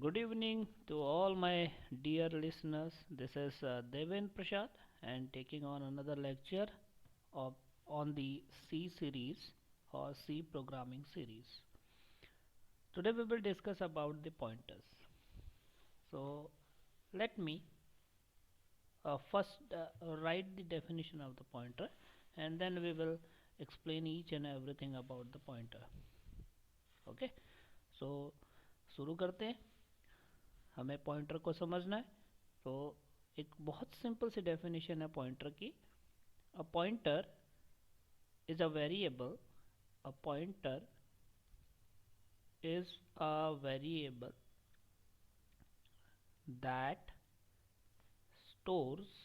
Good evening to all my dear listeners. This is Devin Prasad and taking on another lecture of, on the C series or C programming series. Today we will discuss about the pointers. So let me first write the definition of the pointer and then we will explain each and everything about the pointer. Okay, so शुरू करते हैं. हमें pointer को समझना है. तो एक बहुत सिंपल सी डेफिनेशन है पॉइंटर की. A pointer is a variable. A pointer is a variable that stores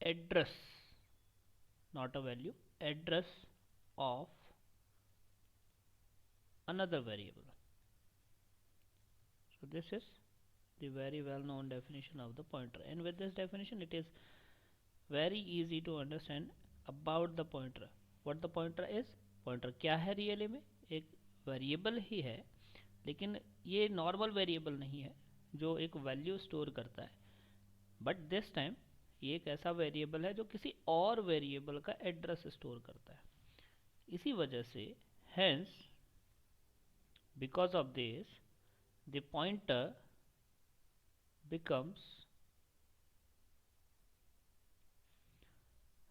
address, not a value, address of another variable. So this is the very well known definition of the pointer, and with this definition it is very easy to understand about the pointer. What the pointer is? Pointer क्या है really में? एक variable ही है, लेकिन ये normal variable नहीं है जो एक वैल्यू स्टोर करता है, बट दिस टाइम ये एक ऐसा वेरिएबल है जो किसी और वेरिएबल का एड्रेस स्टोर करता है. इसी वजह से hence because of this the pointer becomes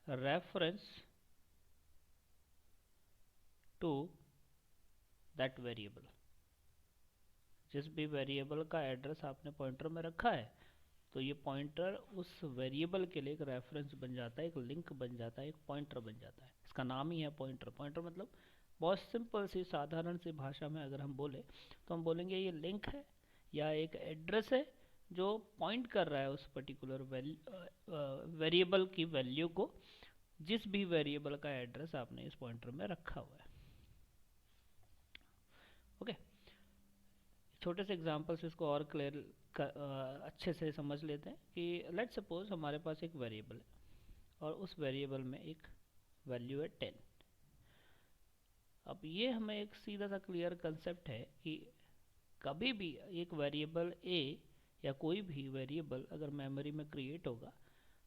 a reference to that variable. जिस भी वेरिएबल का एड्रेस आपने पॉइंटर में रखा है, तो ये पॉइंटर उस वेरिएबल के लिए एक रेफरेंस बन जाता है, एक लिंक बन जाता है, एक पॉइंटर बन जाता है. इसका नाम ही है पॉइंटर. पॉइंटर मतलब बहुत सिंपल सी साधारण सी भाषा में अगर हम बोले तो हम बोलेंगे ये लिंक है या एक एड्रेस है जो पॉइंट कर रहा है उस पर्टिकुलर वेरिएबल की वैल्यू को, जिस भी वेरिएबल का एड्रेस आपने इस पॉइंटर में रखा हुआ है. ओके, छोटे से एग्जांपल से इसको और क्लियर अच्छे से समझ लेते हैं कि लेट्स सपोज हमारे पास एक वेरिएबल है और उस वेरिएबल में एक वैल्यू है 10. अब ये हमें एक सीधा सा क्लियर कंसेप्ट है कि कभी भी एक वेरिएबल ए या कोई भी वेरिएबल अगर मेमोरी में क्रिएट होगा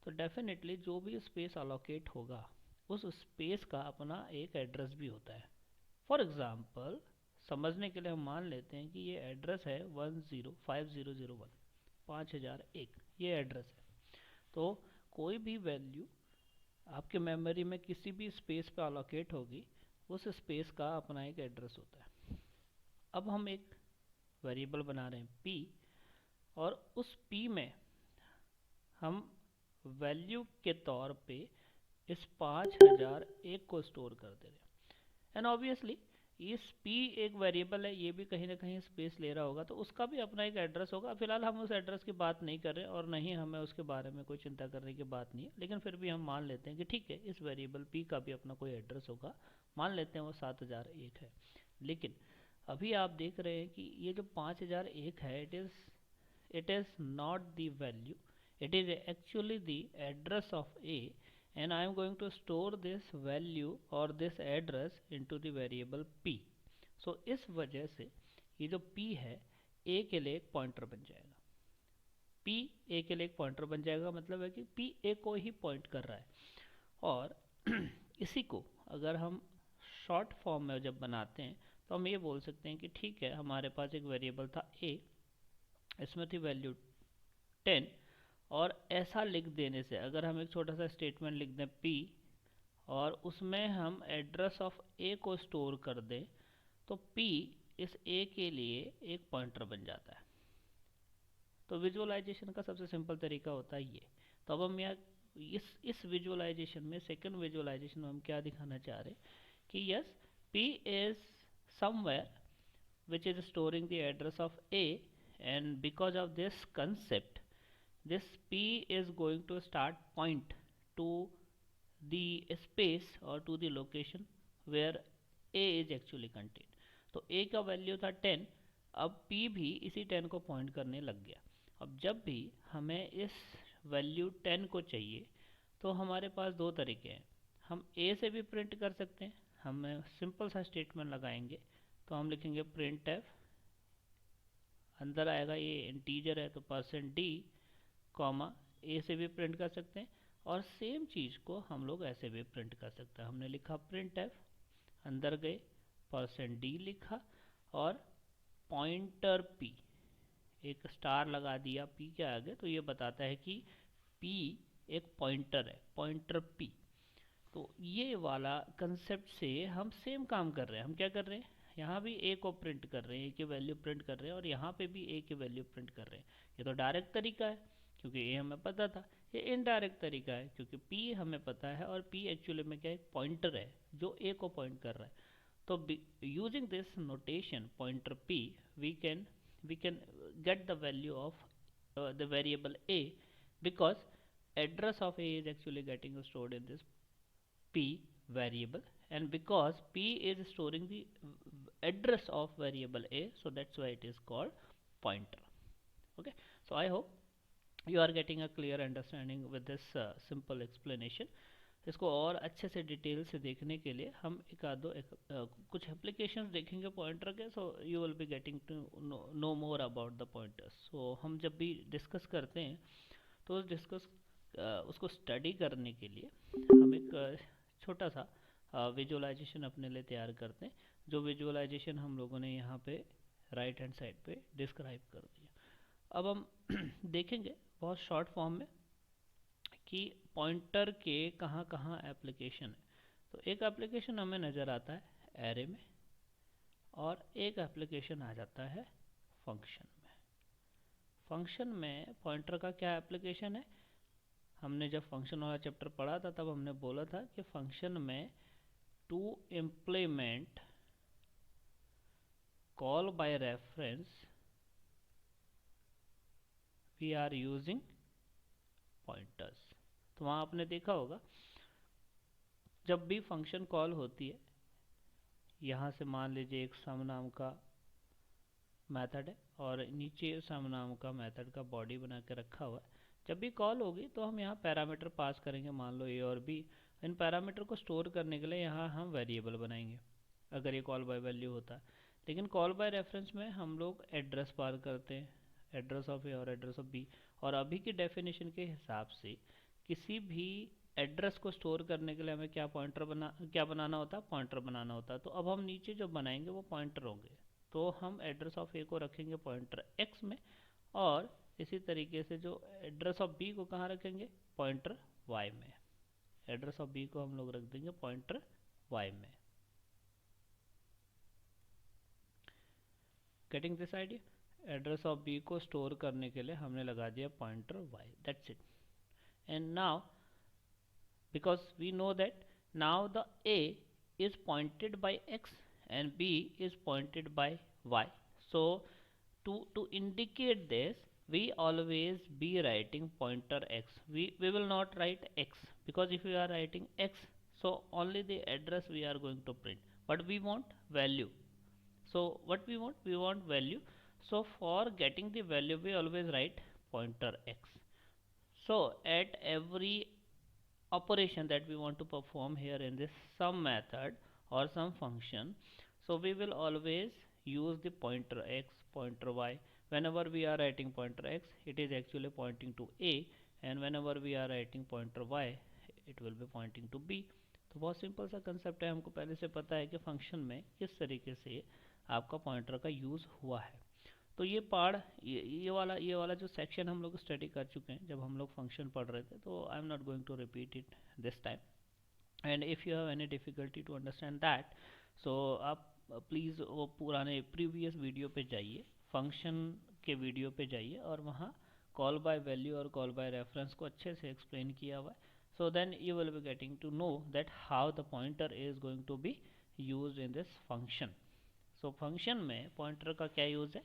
तो डेफिनेटली जो भी स्पेस अलोकेट होगा उस स्पेस का अपना एक एड्रेस भी होता है. फॉर एग्जांपल समझने के लिए हम मान लेते हैं कि ये एड्रेस है 105001, 5001, ये एड्रेस है. तो कोई भी वैल्यू आपके मेमोरी में किसी भी स्पेस पे अलोकेट होगी, उस स्पेस का अपना एक एड्रेस होता है. अब हम एक वेरिएबल बना रहे हैं p, और उस p में हम वैल्यू के तौर पे इस 5001 को स्टोर कर दे रहे हैं. एंड ऑब्वियसली इस p एक वेरिएबल है, ये भी कहीं ना कहीं स्पेस ले रहा होगा, तो उसका भी अपना एक एड्रेस होगा. फिलहाल हम उस एड्रेस की बात नहीं कर रहे और नहीं हमें उसके बारे में कोई चिंता करने की बात नहीं है, लेकिन फिर भी हम मान लेते हैं कि ठीक है इस वेरिएबल p का भी अपना कोई एड्रेस होगा. मान लेते हैं वो 7001 है. लेकिन अभी आप देख रहे हैं कि ये जो 5001 है, it is not the value, it is actually the address of a, and I am going to store this value or this address into the variable p. So इस वजह से ये जो p है a के लिए एक पॉइंटर बन जाएगा. p a के लिए एक पॉइंटर बन जाएगा मतलब है कि p a को ही पॉइंट कर रहा है. और इसी को अगर हम शॉर्ट फॉर्म में जब बनाते हैं तो हम ये बोल सकते हैं कि ठीक है हमारे पास एक वेरिएबल था a, इसमें थी वैल्यू 10, और ऐसा लिख देने से अगर हम एक छोटा सा स्टेटमेंट लिख दें p और उसमें हम एड्रेस ऑफ a को स्टोर कर दें तो p इस a के लिए एक पॉइंटर बन जाता है. तो विजुअलाइजेशन का सबसे सिंपल तरीका होता है ये. तो अब हम यहाँ इस विजुअलाइजेशन में, सेकंड विजुअलाइजेशन में हम क्या दिखाना चाह रहे हैं कि yes p is somewhere which is storing the address of a, and because of this concept this p is going to start point to the space or to the location where a is actually contained. तो a का value था 10, अब p भी इसी 10 को point करने लग गया. अब जब भी हमें इस वैल्यू 10 को चाहिए तो हमारे पास दो तरीके हैं. हम a से भी प्रिंट कर सकते हैं. हम सिंपल सा स्टेटमेंट लगाएंगे, तो हम लिखेंगे प्रिंट एफ अंदर आएगा, ये इंटीजर है तो %d कॉमा ए से भी प्रिंट कर सकते हैं, और सेम चीज़ को हम लोग ऐसे भी प्रिंट कर सकते हैं। हमने लिखा प्रिंट एफ, अंदर गए %d लिखा और पॉइंटर p, एक स्टार लगा दिया p के आगे, तो ये बताता है कि p एक पॉइंटर है, पॉइंटर p। तो ये वाला कंसेप्ट से हम सेम काम कर रहे हैं। हम क्या कर रहे हैं, यहाँ भी a को प्रिंट कर रहे हैं, a की वैल्यू प्रिंट कर रहे हैं, और यहाँ पे भी a की वैल्यू प्रिंट कर रहे हैं। ये तो डायरेक्ट तरीका है क्योंकि a हमें पता था। ये इनडायरेक्ट तरीका है क्योंकि p हमें पता है, और p एक्चुअली में क्या है, पॉइंटर है जो a को पॉइंट कर रहा है। तो using this notation pointer p, we can get the value of the variable a, because address of a is actually getting stored in this p variable, and because p is storing the address of variable a, so that's why it is called pointer. Okay, so I hope you are getting a clear understanding with this simple explanation. इसको और अच्छे से detail से देखने के लिए हम कुछ एप्लीकेशंस देखेंगे पॉइंटर के, so you will be getting to know more about the pointers. So हम जब भी डिस्कस करते हैं तो उसको स्टडी करने के लिए हम एक छोटा सा विजुअलाइजेशन अपने लिए तैयार करते हैं, जो विजुअलाइजेशन हम लोगों ने यहाँ पे राइट हैंड साइड पे डिस्क्राइब कर दिया। अब हम देखेंगे बहुत शॉर्ट फॉर्म में कि पॉइंटर के कहाँ कहाँ एप्लीकेशन है। तो एक एप्लीकेशन हमें नज़र आता है एरे में, और एक एप्लीकेशन आ जाता है फंक्शन में। फंक्शन में पॉइंटर का क्या एप्लीकेशन है, हमने जब फंक्शन वाला चैप्टर पढ़ा था तब हमने बोला था कि फंक्शन में to implement call by reference we are using pointers. तो वहाँ आपने देखा होगा जब भी फंक्शन कॉल होती है, यहाँ से मान लीजिए एक सम नाम का मेथड है और नीचे सम नाम का मेथड का बॉडी बना के रखा हुआ है। जब भी कॉल होगी तो हम यहाँ पैरामीटर पास करेंगे, मान लो ए और बी। इन पैरामीटर को स्टोर करने के लिए यहाँ हम वेरिएबल बनाएंगे अगर ये कॉल बाय वैल्यू होता है। लेकिन कॉल बाय रेफरेंस में हम लोग एड्रेस पार करते हैं, एड्रेस ऑफ ए और एड्रेस ऑफ बी। और अभी की डेफिनेशन के हिसाब से किसी भी एड्रेस को स्टोर करने के लिए हमें क्या बनाना होता है, पॉइंटर बनाना होता है। तो अब हम नीचे जो बनाएंगे वो पॉइंटर होंगे। तो हम एड्रेस ऑफ ए को रखेंगे पॉइंटर x में, और इसी तरीके से जो एड्रेस ऑफ बी को कहाँ रखेंगे, पॉइंटर y में। एड्रेस ऑफ बी को हम लोग रख देंगे पॉइंटर y में। Getting this idea, address of B को स्टोर करने के लिए हमने लगा दिया pointer y, that's it. And now because we know that now the a is pointed by x and b is pointed by y, so to indicate this we always be writing pointer x. We will not write x, because if we are writing x, so only the address we are going to print, but we want value. So what we want value. So for getting the value we always write pointer x. So at every operation that we want to perform here in this sum method or some function, so we will always use the pointer x, pointer y. Whenever we are writing pointer x, it is actually pointing to a, and whenever we are writing pointer y, it will be pointing to b. तो बहुत simple सा concept है, हमको पहले से पता है कि फंक्शन में किस तरीके से आपका पॉइंटर का यूज़ हुआ है। तो ये पार्ट ये वाला जो सेक्शन हम लोग स्टडी कर चुके हैं जब हम लोग फंक्शन पढ़ रहे थे, तो I am not going to repeat it this time. And if you have any difficulty to understand that, so आप प्लीज़ वो पुराने प्रीवियस वीडियो पे जाइए, फंक्शन के वीडियो पे जाइए, और वहाँ कॉल बाय वैल्यू और कॉल बाय रेफरेंस को अच्छे से एक्सप्लेन किया हुआ है। So then you will be getting to know that how the pointer is going to be use in this function. So function में पॉइंटर का क्या यूज़ है,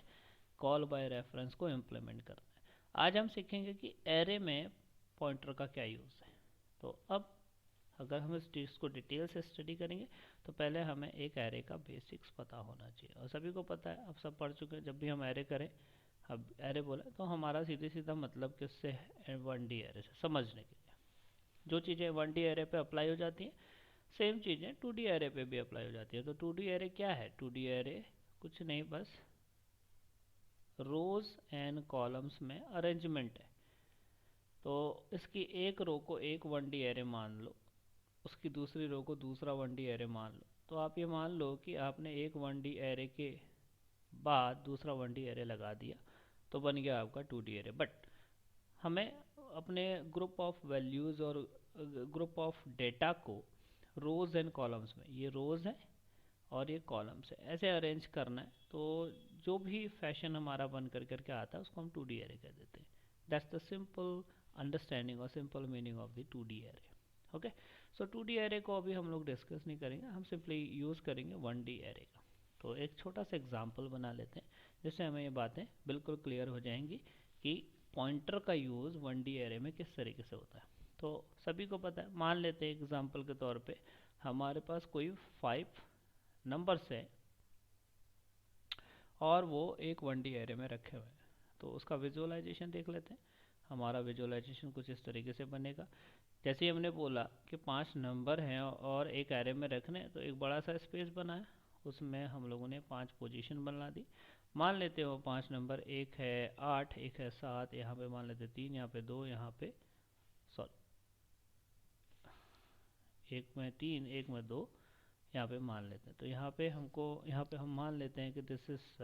कॉल बाय रेफरेंस को इम्प्लीमेंट करना है। आज हम सीखेंगे कि एरे में पॉइंटर का क्या यूज़ है। तो अब अगर हम इस चीज़ को डिटेल से स्टडी करेंगे तो पहले हमें एक एरे का बेसिक्स पता होना चाहिए, और सभी को पता है, अब सब पढ़ चुके हैं। जब भी हम एरे करें, अब एरे बोला तो हमारा सीधा मतलब किससे है, 1D एरे से। समझने के लिए जो चीज़ें 1D एरे पे अप्लाई हो जाती हैं, सेम चीज़ें 2D एरे पे भी अप्लाई हो जाती है। तो 2D एरे क्या है, 2D एरे कुछ नहीं, बस रोज एंड कॉलम्स में अरेंजमेंट है। तो इसकी एक रो को एक 1D एरे मान लो, उसकी दूसरी रो को दूसरा 1D एरे मान लो। तो आप ये मान लो कि आपने एक 1D एरे के बाद दूसरा 1D एरे लगा दिया, तो बन गया आपका 2D एरे। बट हमें अपने ग्रुप ऑफ वैल्यूज़ और ग्रुप ऑफ डेटा को रोज एंड कॉलम्स में, ये रोज है और ये कॉलम्स है, ऐसे अरेंज करना है। तो जो भी फैशन हमारा बन करके आता है उसको हम 2D एरे कह देते हैं। दैट्स द सिंपल अंडरस्टैंडिंग और simple meaning of the 2D array. Okay, so 2D array को अभी हम लोग डिस्कस नहीं करेंगे, हम सिंपली यूज़ करेंगे 1D एरे का। तो एक छोटा सा एग्जांपल बना लेते हैं जिससे हमें ये बातें बिल्कुल क्लियर हो जाएंगी कि पॉइंटर का यूज़ 1D एरे में किस तरीके से होता है। तो सभी को पता है, मान लेते हैं एग्जांपल के तौर पे हमारे पास कोई 5 नंबर्स है और वो एक 1D एरे में रखे हुए हैं। तो उसका विजुअलाइजेशन देख लेते हैं। हमारा विजुअलाइजेशन कुछ इस तरीके से बनेगा। जैसे ही हमने बोला कि 5 नंबर हैं और एक एरे में रखने, तो एक बड़ा सा स्पेस बनाया, उसमें हम लोगों ने 5 पोजीशन बना दी। मान लेते हो 5 नंबर, एक है 8, एक है 7, यहाँ पे मान लेते 3, यहाँ पे 2, यहाँ पे सॉरी एक में 3, एक में 2, यहाँ पे मान लेते हैं। तो यहाँ पे हम मान लेते हैं कि दिस इज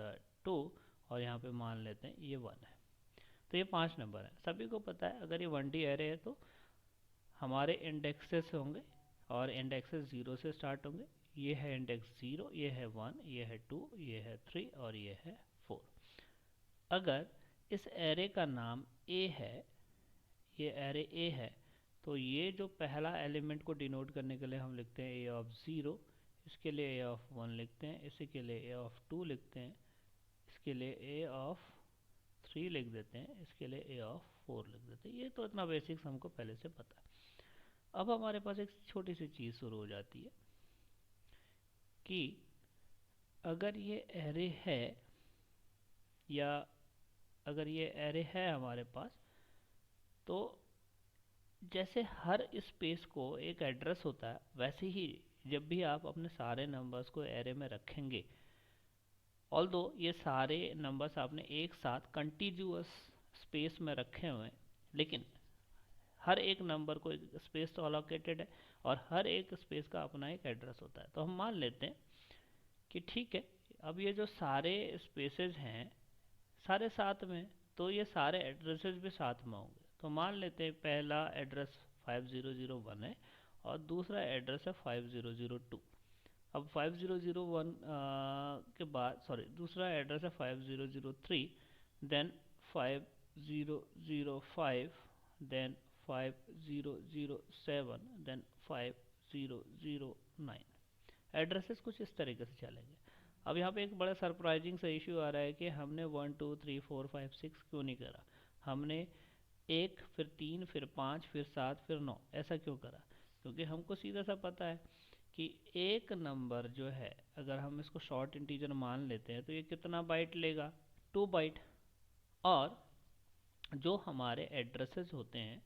2 और यहाँ पे मान लेते हैं ये 1 है। तो ये 5 नंबर है। सभी को पता है अगर ये 1D एरे है तो हमारे इंडेक्सेस होंगे और इंडेक्सेस 0 से स्टार्ट होंगे। ये है इंडेक्स 0, ये है 1, ये है 2, ये है 3 और ये है 4। अगर इस एरे का नाम A है, ये एरे A है, तो ये जो पहला एलिमेंट को डिनोट करने के लिए हम लिखते हैं A ऑफ 0, इसके लिए A ऑफ 1 लिखते हैं, इसी के लिए A ऑफ 2 लिखते हैं, इसके लिए A ऑफ 3 लिख देते हैं, इसके लिए A ऑफ 4 लिख देते हैं। ये तो इतना बेसिक्स हमको पहले से पता है। अब हमारे पास एक छोटी सी चीज़ शुरू हो जाती है कि अगर ये एरे है, या अगर ये एरे है हमारे पास, तो जैसे हर स्पेस को एक एड्रेस होता है, वैसे ही जब भी आप अपने सारे नंबर्स को एरे में रखेंगे, ऑल्दो ये सारे नंबर्स आपने एक साथ कंटिन्यूअस स्पेस में रखे हुए हैं, लेकिन हर एक नंबर को एक स्पेस तो अलोकेटेड है और हर एक स्पेस का अपना एक एड्रेस होता है। तो हम मान लेते हैं कि ठीक है, अब ये जो सारे स्पेसेस हैं सारे साथ में, तो ये सारे एड्रेसेस भी साथ में होंगे। तो मान लेते हैं पहला एड्रेस 5001 है और दूसरा एड्रेस है 5002। अब 5001 के बाद दूसरा एड्रेस है 5003, देन 5005, देन 5007, देन 5009। एड्रेसेस कुछ इस तरीके से चलेंगे। अब यहाँ पे एक बड़ा सरप्राइजिंग सा इशू आ रहा है कि हमने 1 2 3 4 5 6 क्यों नहीं करा, हमने 1 फिर 3 फिर 5 फिर 7 फिर 9 ऐसा क्यों करा? क्योंकि हमको सीधा सा पता है कि एक नंबर जो है, अगर हम इसको शॉर्ट इंटीजर मान लेते हैं तो ये कितना बाइट लेगा, 2 बाइट। और जो हमारे एड्रेसेस होते हैं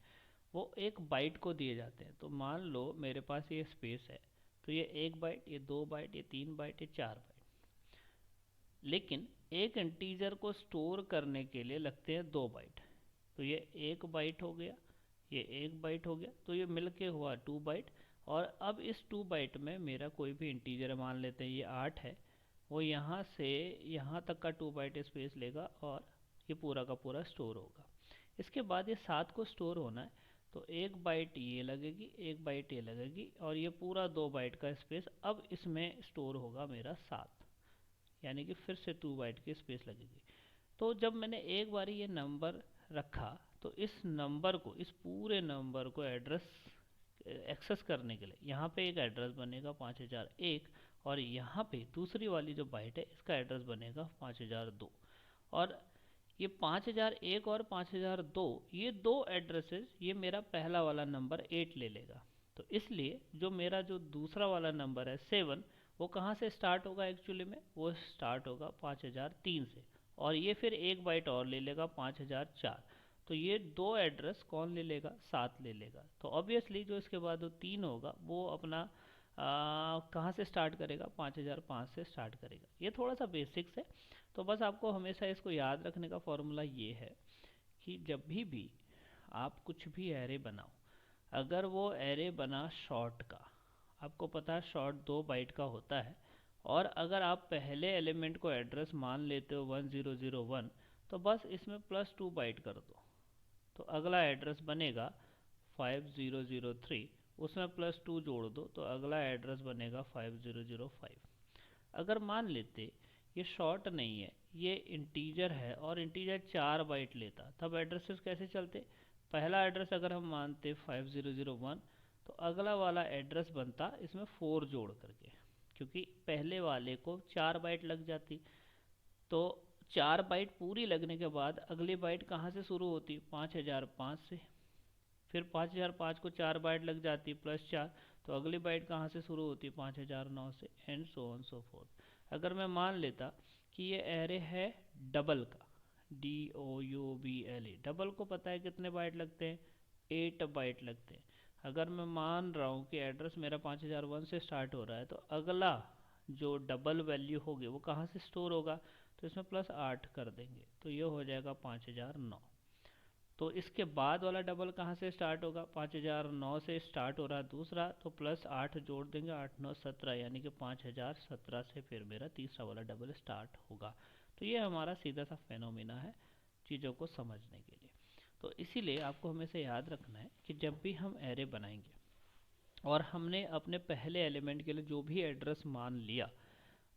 वो एक बाइट को दिए जाते हैं। तो मान लो मेरे पास ये स्पेस है, तो ये 1 बाइट, ये 2 बाइट, ये 3 बाइट, ये 4 बाइट। लेकिन एक इंटीजर को स्टोर करने के लिए लगते हैं 2 बाइट। तो ये 1 बाइट हो गया, ये 1 बाइट हो गया, तो ये मिलके हुआ 2 बाइट। और अब इस 2 बाइट में मेरा कोई भी इंटीजर मान लेते हैं ये 8 है, वो यहाँ से यहाँ तक का 2 बाइट स्पेस लेगा और ये पूरा का पूरा स्टोर होगा। इसके बाद ये 7 को स्टोर होना है, तो 1 बाइट ये लगेगी, 1 बाइट ये लगेगी और ये पूरा 2 बाइट का स्पेस अब इसमें स्टोर होगा मेरा 7, यानी कि फिर से 2 बाइट की स्पेस लगेगी। तो जब मैंने एक बार ये नंबर रखा, तो इस नंबर को, इस पूरे नंबर को एड्रेस एक्सेस करने के लिए यहाँ पे एक एड्रेस बनेगा 5001 और यहाँ पे दूसरी वाली जो बाइट है इसका एड्रेस बनेगा 5002। और ये 5001 और 5002, ये दो एड्रेसेस, ये मेरा पहला वाला नंबर 8 ले लेगा। तो इसलिए जो मेरा जो दूसरा वाला नंबर है 7, वो कहाँ से स्टार्ट होगा एक्चुअली में, वो स्टार्ट होगा 5003 से, और ये फिर एक बाइट और ले लेगा 5004। तो ये दो एड्रेस कौन ले लेगा, 7 ले लेगा। तो ऑब्वियसली जो इसके बाद वो 3 होगा वो अपना कहाँ से स्टार्ट करेगा, 5005 से स्टार्ट करेगा। ये थोड़ा सा बेसिक्स है। तो बस आपको हमेशा इसको याद रखने का फॉर्मूला ये है कि जब भी आप कुछ भी एरे बनाओ, अगर वो एरे बना शॉर्ट का, आपको पता है शॉर्ट 2 बाइट का होता है, और अगर आप पहले एलिमेंट को एड्रेस मान लेते हो 1001, तो बस इसमें +2 बाइट कर दो, तो अगला एड्रेस बनेगा 5003, उसमें +2 जोड़ दो तो अगला एड्रेस बनेगा 5005। अगर मान लेते ये शॉर्ट नहीं है, ये इंटीजर है और इंटीजर 4 बाइट लेता, तब एड्रेसेस कैसे चलते? पहला एड्रेस अगर हम मानते 5001, तो अगला वाला एड्रेस बनता इसमें 4 जोड़ करके, क्योंकि पहले वाले को 4 बाइट लग जाती। तो 4 बाइट पूरी लगने के बाद अगली बाइट कहाँ से शुरू होती? 5005 से। फिर 5005 को 4 बाइट लग जाती +4, तो अगली बाइट कहाँ से शुरू होती? 5009 से, and so on so fourth. अगर मैं मान लेता कि ये एरे है डबल का, DOUBLE, डबल को पता है कितने बाइट लगते हैं? 8 बाइट लगते हैं। अगर मैं मान रहा हूँ कि एड्रेस मेरा 5001 से स्टार्ट हो रहा है, तो अगला जो डबल वैल्यू होगी वो कहाँ से स्टोर होगा? तो इसमें +8 कर देंगे, तो ये हो जाएगा 5009। तो इसके बाद वाला डबल कहाँ से स्टार्ट होगा? 5009 से स्टार्ट हो रहा है दूसरा, तो +8 जोड़ देंगे, 8 9 17, यानी कि 5017 से फिर मेरा तीसरा वाला डबल स्टार्ट होगा। तो ये हमारा सीधा सा फेनोमिना है चीज़ों को समझने के लिए। तो इसीलिए आपको हमेशा याद रखना है कि जब भी हम एरे बनाएंगे और हमने अपने पहले एलिमेंट के लिए जो भी एड्रेस मान लिया,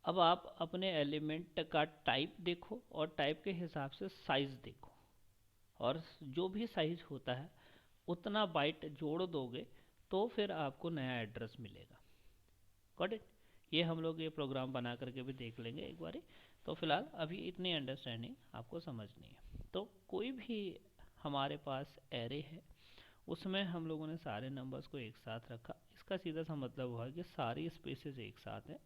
अब आप अपने एलिमेंट का टाइप देखो और टाइप के हिसाब से साइज देखो, और जो भी साइज होता है उतना बाइट जोड़ दोगे तो फिर आपको नया एड्रेस मिलेगा। Got it? ये हम लोग ये प्रोग्राम बना करके भी देख लेंगे एक बारी। तो फिलहाल अभी इतनी अंडरस्टैंडिंग आपको समझनी है। तो कोई भी हमारे पास एरे है, उसमें हम लोगों ने सारे नंबर्स को एक साथ रखा, इसका सीधा सा मतलब हुआ कि सारी स्पेसेस एक साथ हैं,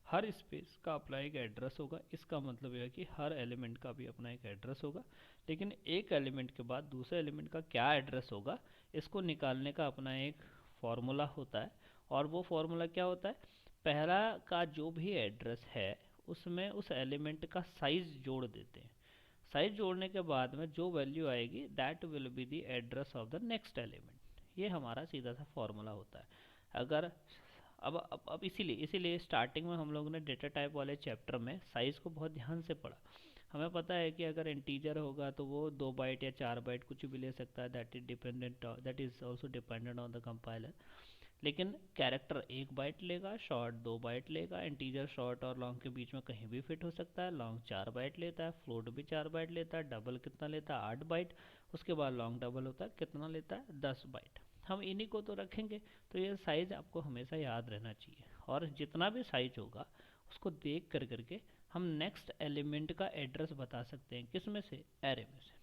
हर स्पेस का अपना एक एड्रेस होगा। इसका मतलब यह है कि हर एलिमेंट का भी अपना एक एड्रेस होगा, लेकिन एक एलिमेंट के बाद दूसरे एलिमेंट का क्या एड्रेस होगा, इसको निकालने का अपना एक फॉर्मूला होता है। और वो फॉर्मूला क्या होता है? पहला का जो भी एड्रेस है उसमें उस एलिमेंट का साइज जोड़ देते हैं। साइज जोड़ने के बाद में जो वैल्यू आएगी that will be the address of the next element. ये हमारा सीधा सा फॉर्मूला होता है। अगर अब इसीलिए स्टार्टिंग में हम लोगों ने डेटा टाइप वाले चैप्टर में साइज़ को बहुत ध्यान से पढ़ा। हमें पता है कि अगर इंटीजर होगा तो वो 2 बाइट या 4 बाइट कुछ भी ले सकता है, that is also dependent on the compiler. लेकिन कैरेक्टर 1 बाइट लेगा, शॉर्ट 2 बाइट लेगा, इंटीजर शॉर्ट और लॉन्ग के बीच में कहीं भी फिट हो सकता है, लॉन्ग 4 बाइट लेता है, फ्लोट भी 4 बाइट लेता है, डबल कितना लेता है? 8 बाइट। उसके बाद लॉन्ग डबल होता है, कितना लेता है? 10 बाइट। हम इन्हीं को तो रखेंगे। तो ये साइज़ आपको हमेशा याद रहना चाहिए, और जितना भी साइज होगा उसको देख कर करके हम नेक्स्ट एलिमेंट का एड्रेस बता सकते हैं। किस में से? एरे में से।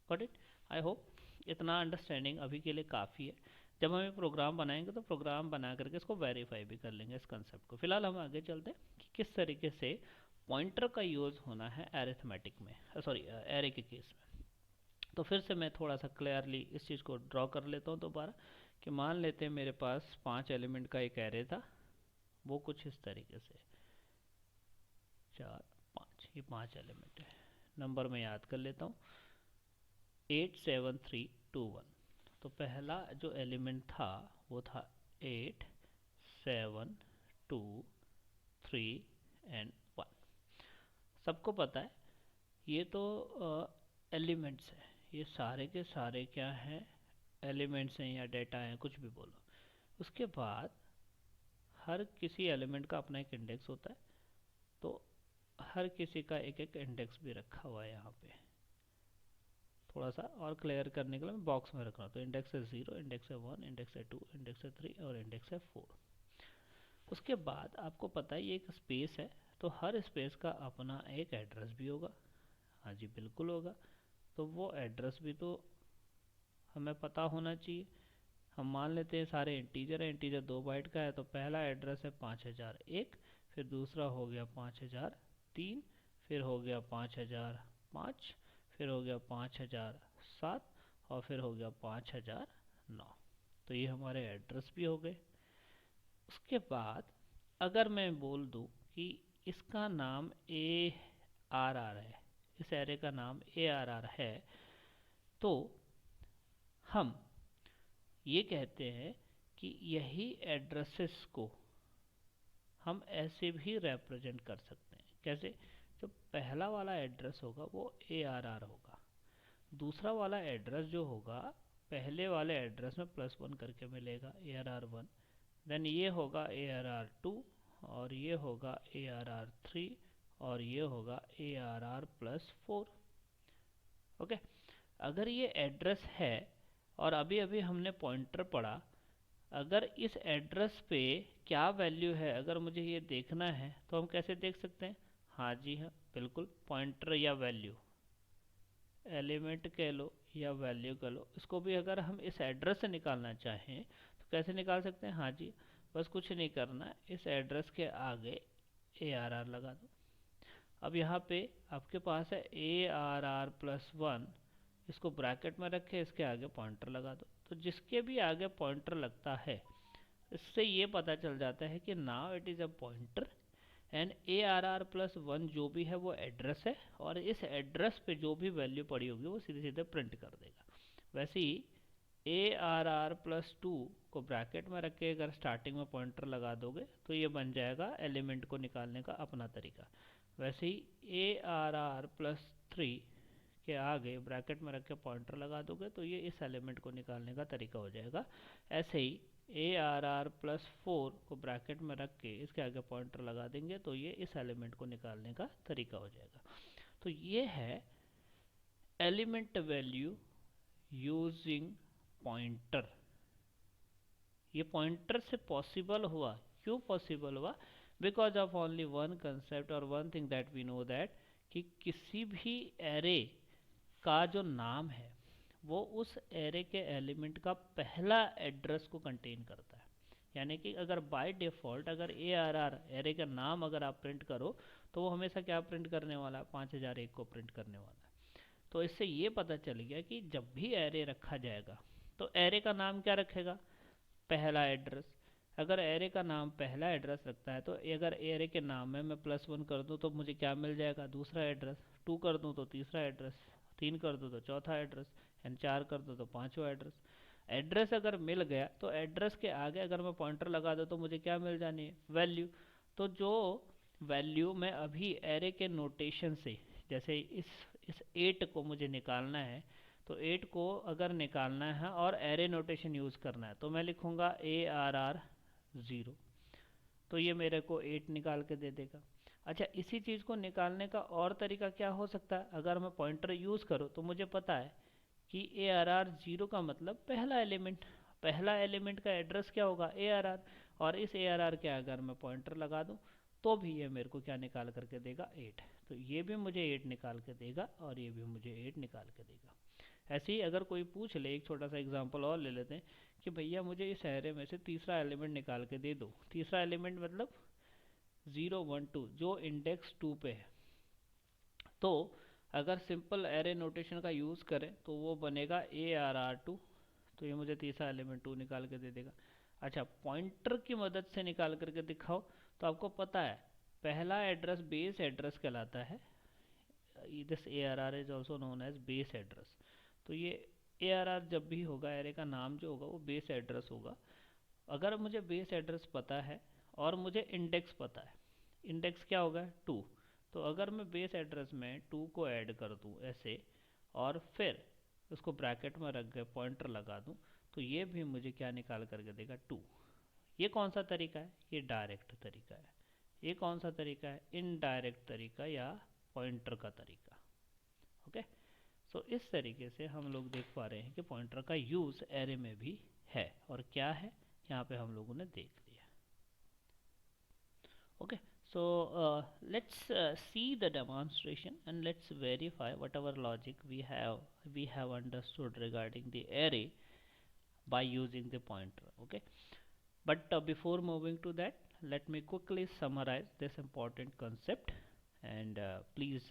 Got it? आई होप इतना अंडरस्टैंडिंग अभी के लिए काफ़ी है। जब हम ये प्रोग्राम बनाएंगे तो प्रोग्राम बना करके इसको वेरीफाई भी कर लेंगे इस कंसेप्ट को। फिलहाल हम आगे चलते हैं कि किस तरीके से पॉइंटर का यूज़ होना है एरिथमेटिक में, सॉरी एरे के केस में। तो फिर से मैं थोड़ा सा क्लियरली इस चीज़ को ड्रॉ कर लेता हूँ दोबारा, कि मान लेते हैं मेरे पास 5 एलिमेंट का एक एरे था। वो कुछ इस तरीके से 4 5, ये 5 एलिमेंट है। नंबर में याद कर लेता हूँ, 8 7 3 2 1। तो पहला जो एलिमेंट था वो था 8 7 2 3 एंड 1। सबको पता है ये तो एलिमेंट्स है, ये सारे के सारे क्या हैं? एलिमेंट्स हैं या डेटा हैं, कुछ भी बोलो। उसके बाद हर किसी एलिमेंट का अपना एक इंडेक्स होता है, तो हर किसी का एक एक इंडेक्स भी रखा हुआ है यहाँ पे। थोड़ा सा और क्लियर करने के लिए मैं बॉक्स में रख रहा हूँ। तो इंडेक्स है 0, इंडेक्स है 1, इंडेक्स है 2, इंडेक्स है 3 और इंडेक्स है 4। उसके बाद आपको पता है ये एक स्पेस है, तो हर स्पेस का अपना एक एड्रेस भी होगा। हाँ जी, बिल्कुल होगा। तो वो एड्रेस भी तो हमें पता होना चाहिए। हम मान लेते हैं सारे इंटीजर है, इंटीजर 2 बाइट का है, तो पहला एड्रेस है 5001, फिर दूसरा हो गया 5003, फिर हो गया 5005, फिर हो गया 5007 और फिर हो गया 5009। तो ये हमारे एड्रेस भी हो गए। उसके बाद अगर मैं बोल दूं कि इसका नाम आर आर है, इस एरे का नाम ए आर आर है, तो हम ये कहते हैं कि यही एड्रेसेस को हम ऐसे भी रिप्रेजेंट कर सकते हैं। कैसे? जो पहला वाला एड्रेस होगा वो ए आर आर होगा, दूसरा वाला एड्रेस जो होगा पहले वाले एड्रेस में +1 करके मिलेगा ए आर आर 1, देन ये होगा ए आर आर 2, और ये होगा ए आर आर 3, और ये होगा ए आर आर +4। ओके, अगर ये एड्रेस है और अभी अभी हमने पॉइंटर पढ़ा, अगर इस एड्रेस पे क्या वैल्यू है अगर मुझे ये देखना है तो हम कैसे देख सकते हैं? हाँ जी हाँ, बिल्कुल, पॉइंटर या वैल्यू, एलिमेंट कह लो या वैल्यू कह लो, इसको भी अगर हम इस एड्रेस से निकालना चाहें तो कैसे निकाल सकते हैं? हाँ जी, बस कुछ नहीं करना, इस एड्रेस के आगे ए आर आर लगा दो। अब यहाँ पे आपके पास है ए आर आर +1, इसको ब्रैकेट में रखे, इसके आगे पॉइंटर लगा दो। तो जिसके भी आगे पॉइंटर लगता है इससे ये पता चल जाता है कि now it is a pointer and A R R +1 जो भी है वो एड्रेस है, और इस एड्रेस पे जो भी वैल्यू पड़ी होगी वो सीधे सीधे प्रिंट कर देगा। वैसे ही ए आर आर +2 को ब्रैकेट में रख के अगर स्टार्टिंग में पॉइंटर लगा दोगे तो ये बन जाएगा एलिमेंट को निकालने का अपना तरीका। वैसे ही ए आर आर +3 के आगे ब्रैकेट में रख के पॉइंटर लगा दोगे तो ये इस एलिमेंट को निकालने का तरीका हो जाएगा। ऐसे ही ए आर आर +4 को ब्रैकेट में रख के इसके आगे पॉइंटर लगा देंगे तो ये इस एलिमेंट को निकालने का तरीका हो जाएगा। तो ये है एलिमेंट वैल्यू यूजिंग पॉइंटर। ये पॉइंटर से पॉसिबल हुआ, क्यों पॉसिबल हुआ? Because of only one concept और one thing that we know that, कि किसी भी एरे का जो नाम है वो उस एरे के एलिमेंट का पहला एड्रेस को कंटेन करता है। यानी कि अगर बाय डिफ़ॉल्ट अगर ए आर आर एरे का नाम अगर आप प्रिंट करो तो वो हमेशा क्या प्रिंट करने वाला है? 5001 को प्रिंट करने वाला है। तो इससे ये पता चल गया कि जब भी एरे रखा जाएगा तो एरे का नाम क्या रखेगा? पहला एड्रेस। अगर एरे का नाम पहला एड्रेस रखता है तो अगर एरे के नाम में मैं +1 कर दूं तो मुझे क्या मिल जाएगा? दूसरा एड्रेस। 2 कर दूं तो तीसरा एड्रेस, 3 कर दूं तो चौथा एड्रेस, एंड 4 कर दूं तो पांचवा एड्रेस। एड्रेस अगर मिल गया तो एड्रेस के आगे अगर मैं पॉइंटर लगा दूं तो मुझे क्या मिल जानी है? वैल्यू। तो जो वैल्यू मैं अभी एरे के नोटेशन से, जैसे इस 8 को मुझे निकालना है, तो 8 को अगर निकालना है और एरे नोटेशन यूज़ करना है तो मैं लिखूँगा ए आर आर 0, तो ये मेरे को 8 निकाल के दे देगा। अच्छा, इसी चीज़ को निकालने का और तरीका क्या हो सकता है? अगर मैं पॉइंटर यूज़ करूँ तो मुझे पता है कि ए आर आर 0 का मतलब पहला एलिमेंट, पहला एलिमेंट का एड्रेस क्या होगा? ए आर आर, और इस ए आर आर के अगर मैं पॉइंटर लगा दूँ तो भी ये मेरे को क्या निकाल करके देगा? 8। तो ये भी मुझे 8 निकाल के देगा और ये भी मुझे 8 निकाल के देगा। ऐसे ही अगर कोई पूछ ले, एक छोटा सा एग्जांपल और ले लेते हैं कि भैया मुझे इस एरे में से तीसरा एलिमेंट निकाल के दे दो। तीसरा एलिमेंट मतलब 0 1 2 जो इंडेक्स 2 पे है। तो अगर सिंपल एरे नोटेशन का यूज़ करें तो वो बनेगा ए आर आर 2, तो ये मुझे तीसरा एलिमेंट 2 निकाल के दे देगा। अच्छा, पॉइंटर की मदद से निकाल करके दिखाओ तो आपको पता है पहला एड्रेस बेस एड्रेस कहलाता है। This A R R is also known as base address. तो ये ए आर आर जब भी होगा, एरे का नाम जो होगा वो बेस एड्रेस होगा। अगर मुझे बेस एड्रेस पता है और मुझे इंडेक्स पता है, इंडेक्स क्या होगा? 2। तो अगर मैं बेस एड्रेस में 2 को ऐड कर दूँ ऐसे, और फिर उसको ब्रैकेट में रख के पॉइंटर लगा दूँ तो ये भी मुझे क्या निकाल करके देगा? 2। ये कौन सा तरीका है? ये डायरेक्ट तरीका है। ये कौन सा तरीका है? इनडायरेक्ट तरीका या पॉइंटर का तरीका। ओके, सो इस तरीके से हम लोग देख पा रहे हैं कि पॉइंटर का यूज़ एरे में भी है, और क्या है यहाँ पे हम लोगों ने देख लिया। Okay, so let's see the demonstration and let's verify whatever logic we have understood regarding the array by using the pointer. Okay, but before moving to that, let me quickly summarize this important concept, and please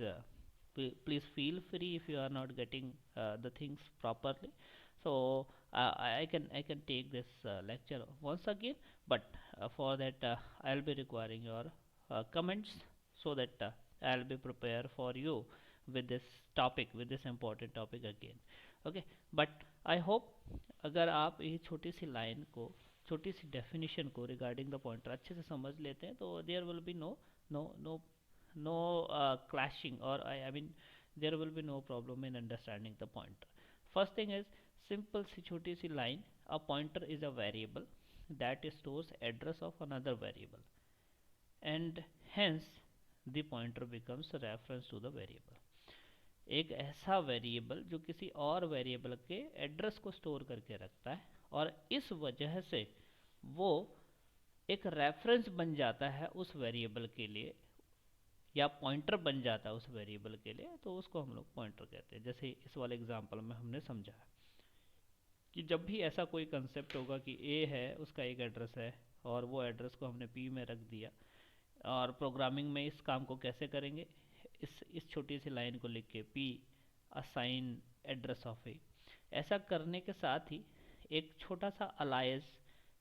feel free if you are not getting the things properly. So I can take this lecture once again, but for that I'll be requiring your comments, so that I'll be prepared for you with this topic, with this important topic again. Okay, but I hope अगर आप ये छोटी सी line को, छोटी सी definition को regarding the pointer अच्छे से समझ लेते हैं, तो there will be no no no no clashing, or I mean there will be no problem in understanding the pointer. First thing is simple सी छोटी सी line, a pointer is a variable that stores address of another variable and hence the pointer becomes a reference to the variable. एक ऐसा variable जो किसी और variable के address को store करके रखता है और इस वजह से वो एक रेफरेंस बन जाता है उस वेरिएबल के लिए, या पॉइंटर बन जाता है उस वेरिएबल के लिए, तो उसको हम लोग पॉइंटर कहते हैं। जैसे इस वाले एग्जांपल में हमने समझा कि जब भी ऐसा कोई कंसेप्ट होगा कि ए है, उसका एक एड्रेस है और वो एड्रेस को हमने पी में रख दिया, और प्रोग्रामिंग में इस काम को कैसे करेंगे, इस छोटी सी लाइन को लिख के पी असाइन एड्रेस ऑफ ए, ऐसा करने के साथ ही एक छोटा सा अलायंस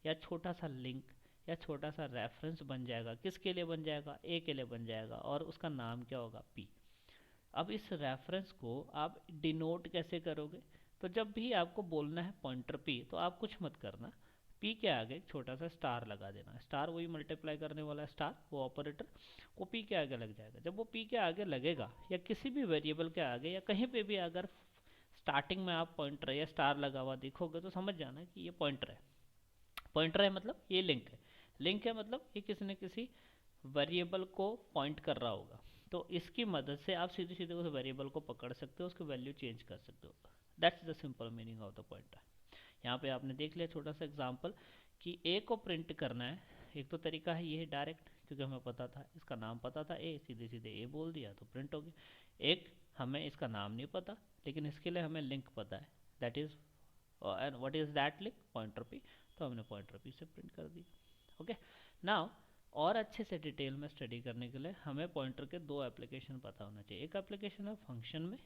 या छोटा सा लिंक या छोटा सा रेफरेंस बन जाएगा। किसके लिए बन जाएगा? ए के लिए बन जाएगा, और उसका नाम क्या होगा? पी। अब इस रेफरेंस को आप डिनोट कैसे करोगे? तो जब भी आपको बोलना है पॉइंटर पी, तो आप कुछ मत करना, पी के आगे एक छोटा सा स्टार लगा देना। स्टार वही मल्टीप्लाई करने वाला स्टार, वो ऑपरेटर, वो पी के आगे लग जाएगा। जब वो पी के आगे लगेगा या किसी भी वेरिएबल के आगे या कहीं पे भी अगर स्टार्टिंग में आप पॉइंटर या स्टार लगा हुआ देखोगे तो समझ जाना कि ये पॉइंटर है। पॉइंटर है मतलब ये लिंक है, लिंक है मतलब ये किसी न किसी वेरिएबल को पॉइंट कर रहा होगा। तो इसकी मदद से आप सीधे सीधे उस वेरिएबल को पकड़ सकते हो, उसकी वैल्यू चेंज कर सकते हो। That's the simple meaning of the pointer. यहाँ पे आपने देख लिया छोटा सा एग्जांपल कि ए को प्रिंट करना है। एक तो तरीका है ये डायरेक्ट, क्योंकि हमें पता था, इसका नाम पता था ए, सीधे सीधे ए बोल दिया तो प्रिंट हो गया। एक हमें इसका नाम नहीं पता, लेकिन इसके लिए हमें लिंक पता है, that is, and what is that link? Pointer P, तो हमने पॉइंटर पी से प्रिंट कर दिया। ओके, नाउ और अच्छे से डिटेल में स्टडी करने के लिए हमें पॉइंटर के दो एप्लीकेशन पता होना चाहिए। एक एप्लीकेशन है फंक्शन में,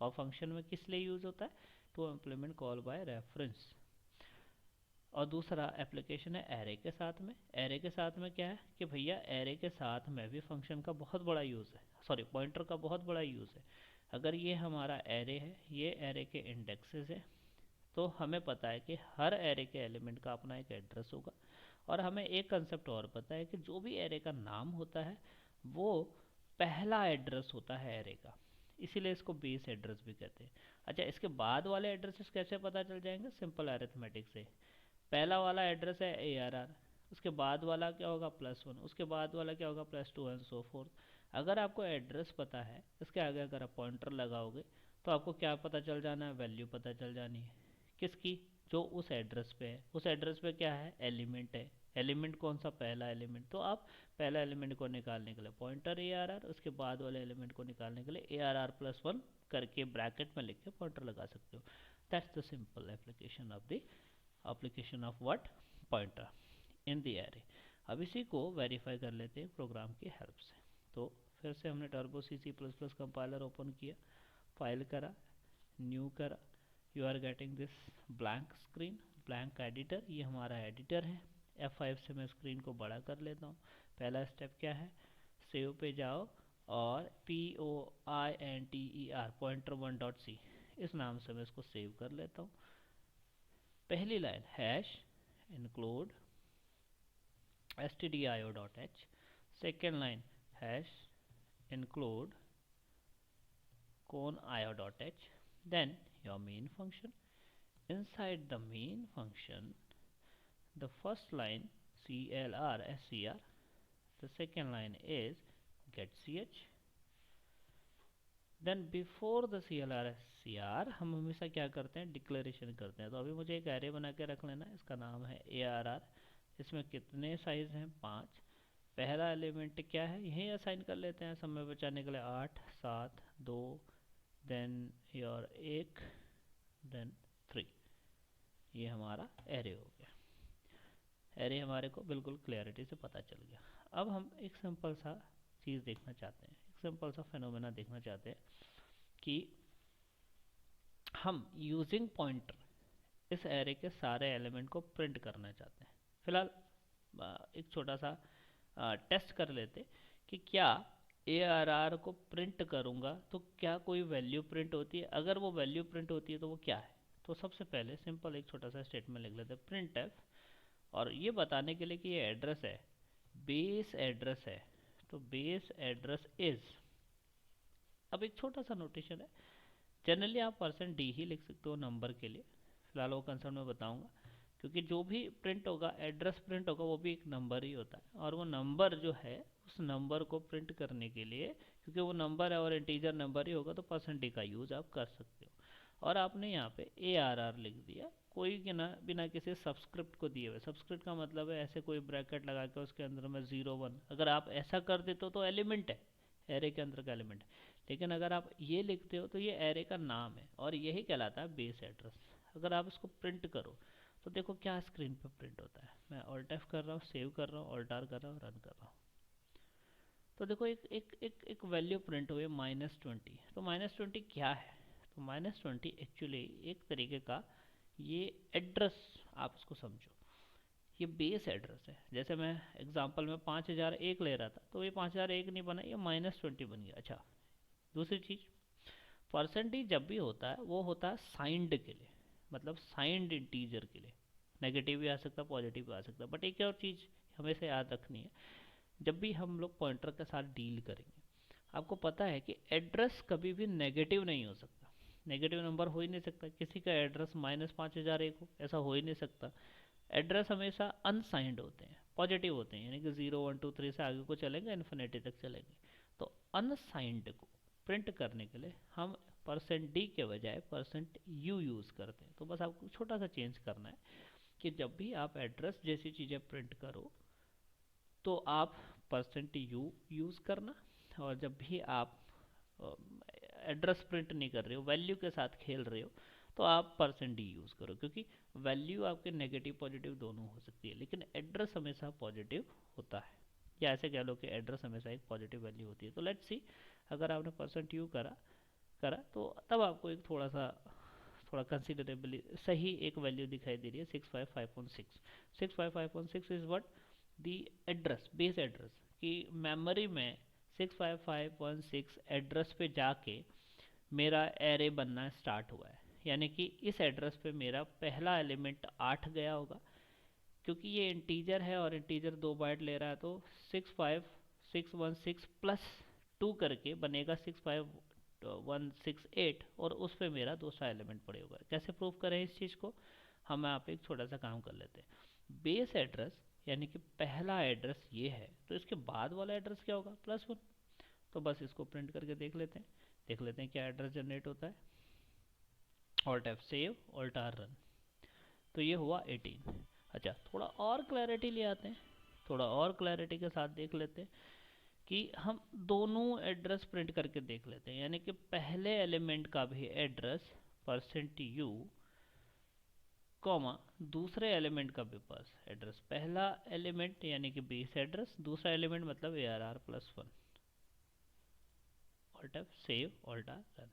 और फंक्शन में किस लिए यूज होता है? To implement call by reference. और दूसरा एप्लीकेशन है एरे के साथ में। एरे के साथ में क्या है कि भैया एरे के साथ में भी फंक्शन का बहुत बड़ा यूज़ है, सॉरी पॉइंटर का बहुत बड़ा यूज़ है। अगर ये हमारा एरे है, ये एरे के इंडेक्सेस है, तो हमें पता है कि हर एरे के एलिमेंट का अपना एक एड्रेस होगा। और हमें एक कंसेप्ट और पता है कि जो भी एरे का नाम होता है वो पहला एड्रेस होता है एरे का, इसीलिए इसको बेस एड्रेस भी कहते हैं। अच्छा, इसके बाद वाले एड्रेसेस कैसे पता चल जाएंगे? सिंपल अरिथमेटिक से। पहला वाला एड्रेस है ARR, उसके बाद वाला क्या होगा? +1, उसके बाद वाला क्या होगा? +2 एंड सो फोर्थ। अगर आपको एड्रेस पता है, इसके आगे अगर आप पॉइंटर लगाओगे तो आपको क्या पता चल जाना है? वैल्यू पता चल जानी है। किसकी? जो उस एड्रेस पे है। उस एड्रेस पे क्या है? एलिमेंट है। एलिमेंट कौन सा? पहला एलिमेंट। तो आप पहला एलिमेंट को निकालने के लिए पॉइंटर ARR, उसके बाद वाले एलिमेंट को निकालने के लिए ARR+1 करके ब्रैकेट में लिख के पॉइंटर लगा सकते हो। That's the simple application of the application of what? pointer in the array। अब इसी को वेरीफाई कर लेते हैं प्रोग्राम की हेल्प से। तो फिर से हमने टर्बो C++ कंपाइलर ओपन किया, फाइल करा, न्यू करा, you are getting this blank screen, blank editor, ये हमारा एडिटर है। F5 से मैं स्क्रीन को बड़ा कर लेता हूँ। पहला स्टेप क्या है? सेव पे जाओ और POINTER pointer1.c इस नाम से मैं इसको सेव कर लेता हूँ। पहली line hash include stdio.h, second line hash include conio.h, then your main function। Inside the main function, the first line clr scr, the second line is getch, then before the CLR हम हमेशा क्या करते हैं? Declaration करते हैं। तो अभी मुझे एक एरे बना के रख लेना है, इसका नाम है ARR। इसमें कितने साइज हैं? 5। पहला एलिमेंट क्या है? यही असाइन कर लेते हैं समय बचाने के लिए, 8 7 2, देन योर 1, देन 3। ये हमारा एरे हो गया। एरे हमारे को बिल्कुल क्लियरिटी से पता चल गया। अब हम एक सिंपल सा चीज़ देखना चाहते हैं, एक सिंपल सा फेनोमेना देखना चाहते हैं कि हम यूजिंग पॉइंटर इस एरे के सारे एलिमेंट को प्रिंट करना चाहते हैं। फिलहाल एक छोटा सा टेस्ट कर लेते कि क्या ARR को प्रिंट करूँगा तो क्या कोई वैल्यू प्रिंट होती है? अगर वो वैल्यू प्रिंट होती है तो वो क्या है? तो सबसे पहले सिंपल एक छोटा सा स्टेटमेंट लिख लेते हैं, प्रिंट एफ, और ये बताने के लिए कि ये एड्रेस है, बेस एड्रेस है, तो बेस एड्रेस इज, अब एक छोटा सा नोटेशन है, जनरली आप %d ही लिख सकते हो नंबर के लिए, फिलहाल वो कंसर्न में बताऊंगा, क्योंकि जो भी प्रिंट होगा, एड्रेस प्रिंट होगा, वो भी एक नंबर ही होता है, और वो नंबर जो है उस नंबर को प्रिंट करने के लिए, क्योंकि वो नंबर है और इंटीजर नंबर ही होगा, तो %d का यूज़ आप कर सकते हो। और आपने यहाँ पे ARR लिख दिया, कोई बिना किसी सब्सक्रिप्ट को दिए हुए, सब्सक्रिप्ट का मतलब है ऐसे कोई ब्रैकेट लगा के उसके अंदर में 0 1, अगर आप ऐसा कर देते हो तो एलिमेंट है, एरे के अंदर का एलिमेंट है, लेकिन अगर आप ये लिखते हो तो ये एरे का नाम है और यही कहलाता है बेस एड्रेस। अगर आप इसको प्रिंट करो तो देखो क्या स्क्रीन पे प्रिंट होता है, मैं ऑल्ट F कर रहा हूँ, सेव कर रहा हूँ, ऑल्ट R कर रहा हूँ, रन कर रहा हूँ, तो देखो एक वैल्यू प्रिंट हुई है -20। तो -20 क्या है? तो -20 एक्चुअली एक तरीके का ये एड्रेस, आप इसको समझो, ये बेस एड्रेस है। जैसे मैं एग्जांपल में 5001 ले रहा था, तो ये 5001 नहीं बना, ये -20 बन गया। अच्छा, दूसरी चीज़, परसेंटेज जब भी होता है वो होता है साइंड के लिए, मतलब साइंड इंटीजर के लिए, नेगेटिव भी आ सकता है, पॉजिटिव भी आ सकता है, बट एक और चीज़ हमेशा याद रखनी है, जब भी हम लोग पॉइंटर के साथ डील करेंगे, आपको पता है कि एड्रेस कभी भी नेगेटिव नहीं हो सकता, नेगेटिव नंबर हो ही नहीं सकता, किसी का एड्रेस -5001 हो, ऐसा हो ही नहीं सकता। एड्रेस हमेशा अनसाइंड होते हैं, पॉजिटिव होते हैं, यानी कि 0 1 2 3 से आगे को चलेंगे, इन्फिनिटी तक चलेंगे। तो अनसाइंड को प्रिंट करने के लिए हम %d के बजाय %u यूज़ करते हैं। तो बस आपको छोटा सा चेंज करना है कि जब भी आप एड्रेस जैसी चीज़ें प्रिंट करो तो आप %u यूज़ करना, और जब भी आप एड्रेस प्रिंट नहीं कर रहे हो, वैल्यू के साथ खेल रहे हो, तो आप %d यूज़ करो, क्योंकि वैल्यू आपके नेगेटिव पॉजिटिव दोनों हो सकती है, लेकिन एड्रेस हमेशा पॉजिटिव होता है, या ऐसे कह लो कि एड्रेस हमेशा एक पॉजिटिव वैल्यू होती है। तो लेट्स सी, अगर आपने %u करा करा तो तब आपको एक थोड़ा कंसिडरेबली सही एक वैल्यू दिखाई दे रही है, 655.6। 655.6 is what, the address, base address, कि मेमोरी में 655.6 एड्रेस पे जाके मेरा एरे बनना स्टार्ट हुआ है, यानी कि इस एड्रेस पे मेरा पहला एलिमेंट 8 गया होगा, क्योंकि ये इंटीजर है और इंटीजर 2 बाइट ले रहा है, तो 65616 प्लस 2 करके बनेगा 65168, और उस पर मेरा दूसरा एलिमेंट पड़े होगा। कैसे प्रूव करें इस चीज़ को? हम यहाँ पे एक छोटा सा काम कर लेते हैं। बेस एड्रेस यानी कि पहला एड्रेस ये है, तो इसके बाद वाला एड्रेस क्या होगा? +1। तो बस इसको प्रिंट करके देख लेते हैं क्या एड्रेस जनरेट होता है। Alt F save, alt R run, तो ये हुआ 18। अच्छा, थोड़ा और क्लैरिटी ले आते हैं, थोड़ा और क्लैरिटी के साथ देख लेते हैं कि हम दोनों एड्रेस प्रिंट करके देख लेते हैं, यानी कि पहले एलिमेंट का भी एड्रेस %u, कॉमा दूसरे एलिमेंट का भी पास एड्रेस, पहला एलिमेंट यानी कि बेस एड्रेस, दूसरा एलिमेंट मतलब ARR+1। Alt F save, alt R run,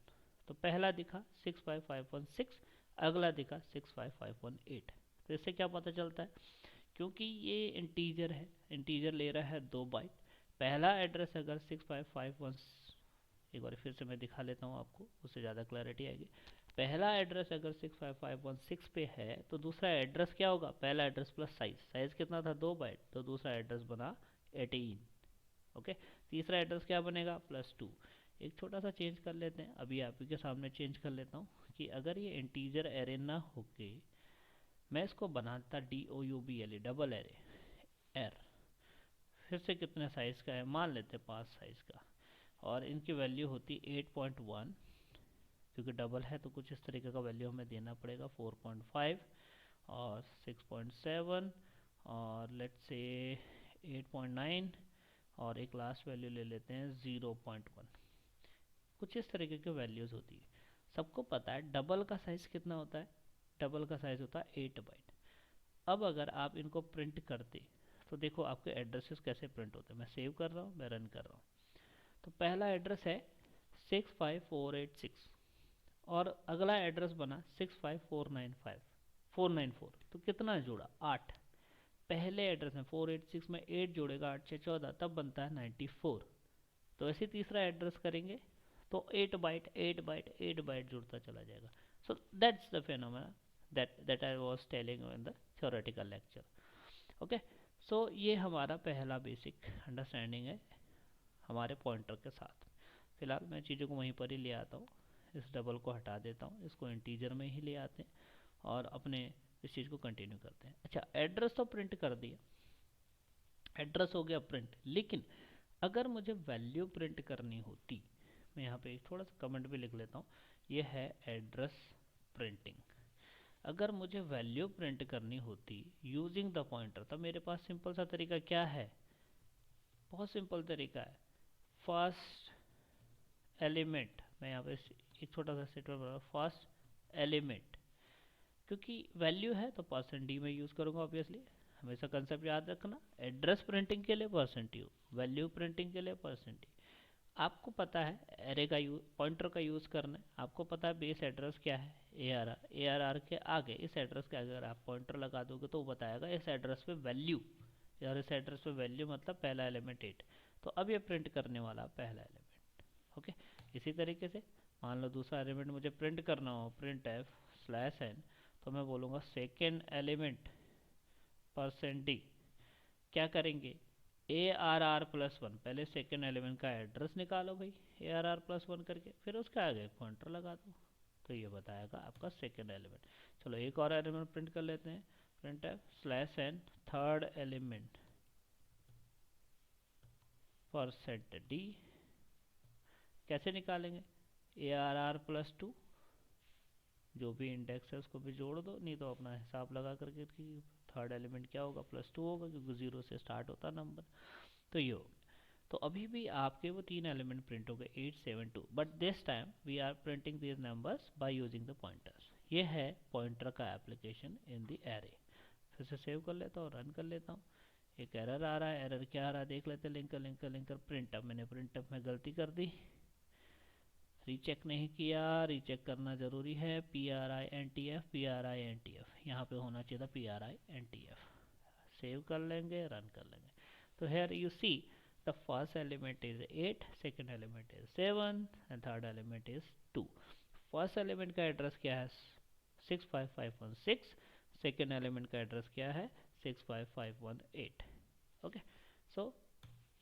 तो पहला दिखा 655.6, अगला दिखा 655.8। तो इससे क्या पता चलता है? क्योंकि ये इंटीजर है, इंटीजर ले रहा है 2 बाइट, पहला एड्रेस अगर 655, एक बार फिर से मैं दिखा लेता हूँ आपको, उससे ज़्यादा क्लैरिटी आएगी। पहला एड्रेस अगर 655.6 पे है तो दूसरा एड्रेस क्या होगा? पहला एड्रेस प्लस साइज, साइज कितना था? 2 बाइट, तो दूसरा एड्रेस बना 18। ओके, तीसरा एड्रेस क्या बनेगा? +2। एक छोटा सा चेंज कर लेते हैं, अभी आप ही के सामने चेंज कर लेता हूँ, कि अगर ये इंटीजर एरे ना होके मैं इसको बनाता DOUBLE, डबल एरे, एर, फिर से कितने साइज़ का है? मान लेते 5 साइज़ का, और इनकी वैल्यू होती 8.1, क्योंकि डबल है तो कुछ इस तरीके का वैल्यू हमें देना पड़ेगा, 4.5 और 6.7 और लेट्स से 8.9, और एक लास्ट वैल्यू ले लेते हैं 0.1, कुछ इस तरीके की वैल्यूज़ होती है। सबको पता है डबल का साइज़ कितना होता है? डबल का साइज़ होता है 8 बाइट। अब अगर आप इनको प्रिंट करते तो देखो आपके एड्रेसेस कैसे प्रिंट होते हैं। मैं सेव कर रहा हूँ, मैं रन कर रहा हूँ, तो पहला एड्रेस है 65486, और अगला एड्रेस बना 65494, तो कितना जुड़ा? 8। पहले एड्रेस में 486 में 8 जोड़ेगा, 8 से 14, तब बनता है 94। तो ऐसे तीसरा एड्रेस करेंगे तो 8 बाइट जुड़ता चला जाएगा. So that's the phenomena that I was telling you in the theoretical lecture. Okay, so ये हमारा पहला बेसिक अंडरस्टैंडिंग है हमारे पॉइंटर के साथ. फिलहाल मैं चीज़ों को वहीं पर ही ले आता हूँ, इस डबल को हटा देता हूँ, इसको इंटीजर में ही ले आते हैं और अपने इस चीज़ को कंटिन्यू करते हैं. अच्छा, एड्रेस तो प्रिंट कर दिया, एड्रेस हो गया प्रिंट, लेकिन अगर मुझे वैल्यू प्रिंट करनी होती, मैं यहाँ पे एक थोड़ा सा कमेंट भी लिख लेता हूँ, ये है एड्रेस प्रिंटिंग. अगर मुझे वैल्यू प्रिंट करनी होती यूजिंग द पॉइंटर, तो मेरे पास सिंपल सा तरीका क्या है, बहुत सिंपल तरीका है. फर्स्ट एलिमेंट, मैं यहाँ पे एक छोटा सा स्टेटमेंट बना, फर्स्ट एलिमेंट, क्योंकि वैल्यू है तो परसेंट डी में यूज़ करूँगा ऑब्वियसली. हमेशा कंसेप्ट याद रखना, एड्रेस प्रिंटिंग के लिए परसेंट यू, वैल्यू प्रिंटिंग के लिए परसेंट डी. आपको पता है एरे का यूज, पॉइंटर का यूज़ करना है, आपको पता है बेस एड्रेस क्या है, ARR के आगे, इस एड्रेस के अगर आप पॉइंटर लगा दोगे तो वो बताएगा इस एड्रेस पे वैल्यू, यार इस एड्रेस पे वैल्यू मतलब पहला एलिमेंट 8. तो अब ये प्रिंट करने वाला पहला एलिमेंट. ओके, इसी तरीके से मान लो दूसरा एलिमेंट मुझे प्रिंट करना हो, प्रिंट f/n, तो मैं बोलूँगा सेकेंड एलिमेंट %d. क्या करेंगे, ARR+1, पहले सेकेंड एलिमेंट का एड्रेस निकालो भाई, ARR+1 करके, फिर उसके आगे पॉइंटर लगा दो, तो ये बताएगा आपका सेकेंड एलिमेंट. चलो एक और एलिमेंट प्रिंट कर लेते हैं, print f/n third element %d. कैसे निकालेंगे, ARR+2, जो भी इंडेक्स है उसको भी जोड़ दो, नहीं तो अपना हिसाब लगा करके कि थर्ड एलिमेंट क्या होगा, +2 होगा, क्योंकि 0 से स्टार्ट होता नंबर. तो ये हो गया. तो अभी भी आपके वो तीन एलिमेंट प्रिंट हो गए 8, 7, 2, but this time we are printing these numbers by using the pointers. ये है पॉइंटर का एप्लीकेशन इन द एरे. फिर से सेव कर लेता हूँ, रन कर लेता हूँ. एक एरर आ रहा है, एरर क्या आ रहा है देख लेते हैं. लिंकर प्रिंटअप, मैंने प्रिंटअप में गलती कर दी, रीचेक नहीं किया, रीचेक करना ज़रूरी है. PRINTF, यहाँ पे होना चाहिए था PRINTF. सेव कर लेंगे, रन कर लेंगे. तो here you see the first element is 8, second element is 7 and third element is 2. First element का एड्रेस क्या है, 65516. सेकेंड एलिमेंट का एड्रेस क्या है, 65518. ओके, सो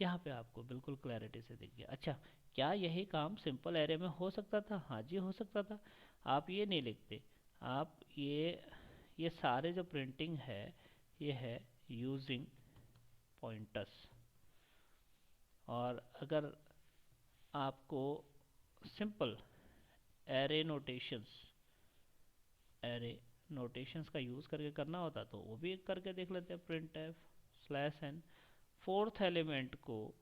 यहाँ पे आपको बिल्कुल क्लैरिटी से दिख गया. अच्छा, क्या यही काम सिंपल एरे में हो सकता था? हाँ जी, हो सकता था. आप ये नहीं लिखते, आप ये सारे जो प्रिंटिंग है ये है यूजिंग पॉइंटर्स. और अगर आपको सिंपल एरे नोटेशंस का यूज़ करके करना होता तो वो भी करके देख लेते हैं. printf/n, फोर्थ एलिमेंट को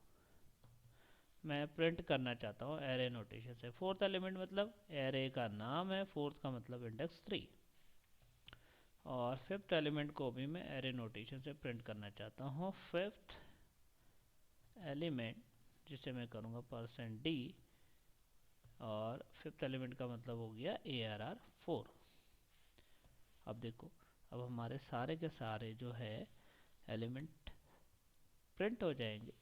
मैं प्रिंट करना चाहता हूँ एरे नोटेशन से. फोर्थ एलिमेंट मतलब एरे का नाम है, फोर्थ का मतलब इंडेक्स 3. और फिफ्थ एलिमेंट को भी मैं एरे नोटेशन से प्रिंट करना चाहता हूँ. फिफ्थ एलिमेंट जिसे मैं करूँगा %d, और फिफ्थ एलिमेंट का मतलब हो गया ARR4. अब देखो, अब हमारे सारे के सारे जो है एलिमेंट प्रिंट हो जाएंगे.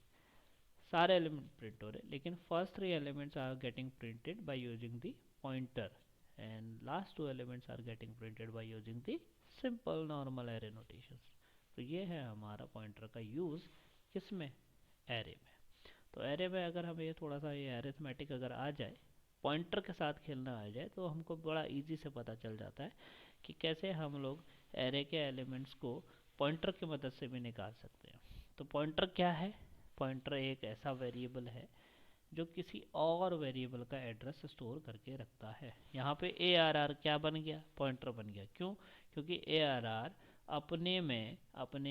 सारे एलिमेंट प्रिंट हो रहे, लेकिन first 3 elements are getting printed by using the pointer and last 2 elements are getting printed by using the simple normal array notations. तो ये है हमारा पॉइंटर का यूज़ किसमें, एरे में. तो एरे में अगर हमें ये थोड़ा सा ये अरिथमेटिक अगर आ जाए, पॉइंटर के साथ खेलना आ जाए, तो हमको बड़ा इजी से पता चल जाता है कि कैसे हम लोग एरे के एलिमेंट्स को पॉइंटर की मदद से भी निकाल सकते हैं. तो पॉइंटर क्या है, पॉइंटर एक ऐसा वेरिएबल है जो किसी और वेरिएबल का एड्रेस स्टोर करके रखता है. यहाँ पे ARR क्या बन गया, पॉइंटर बन गया. क्यों, क्योंकि ARR अपने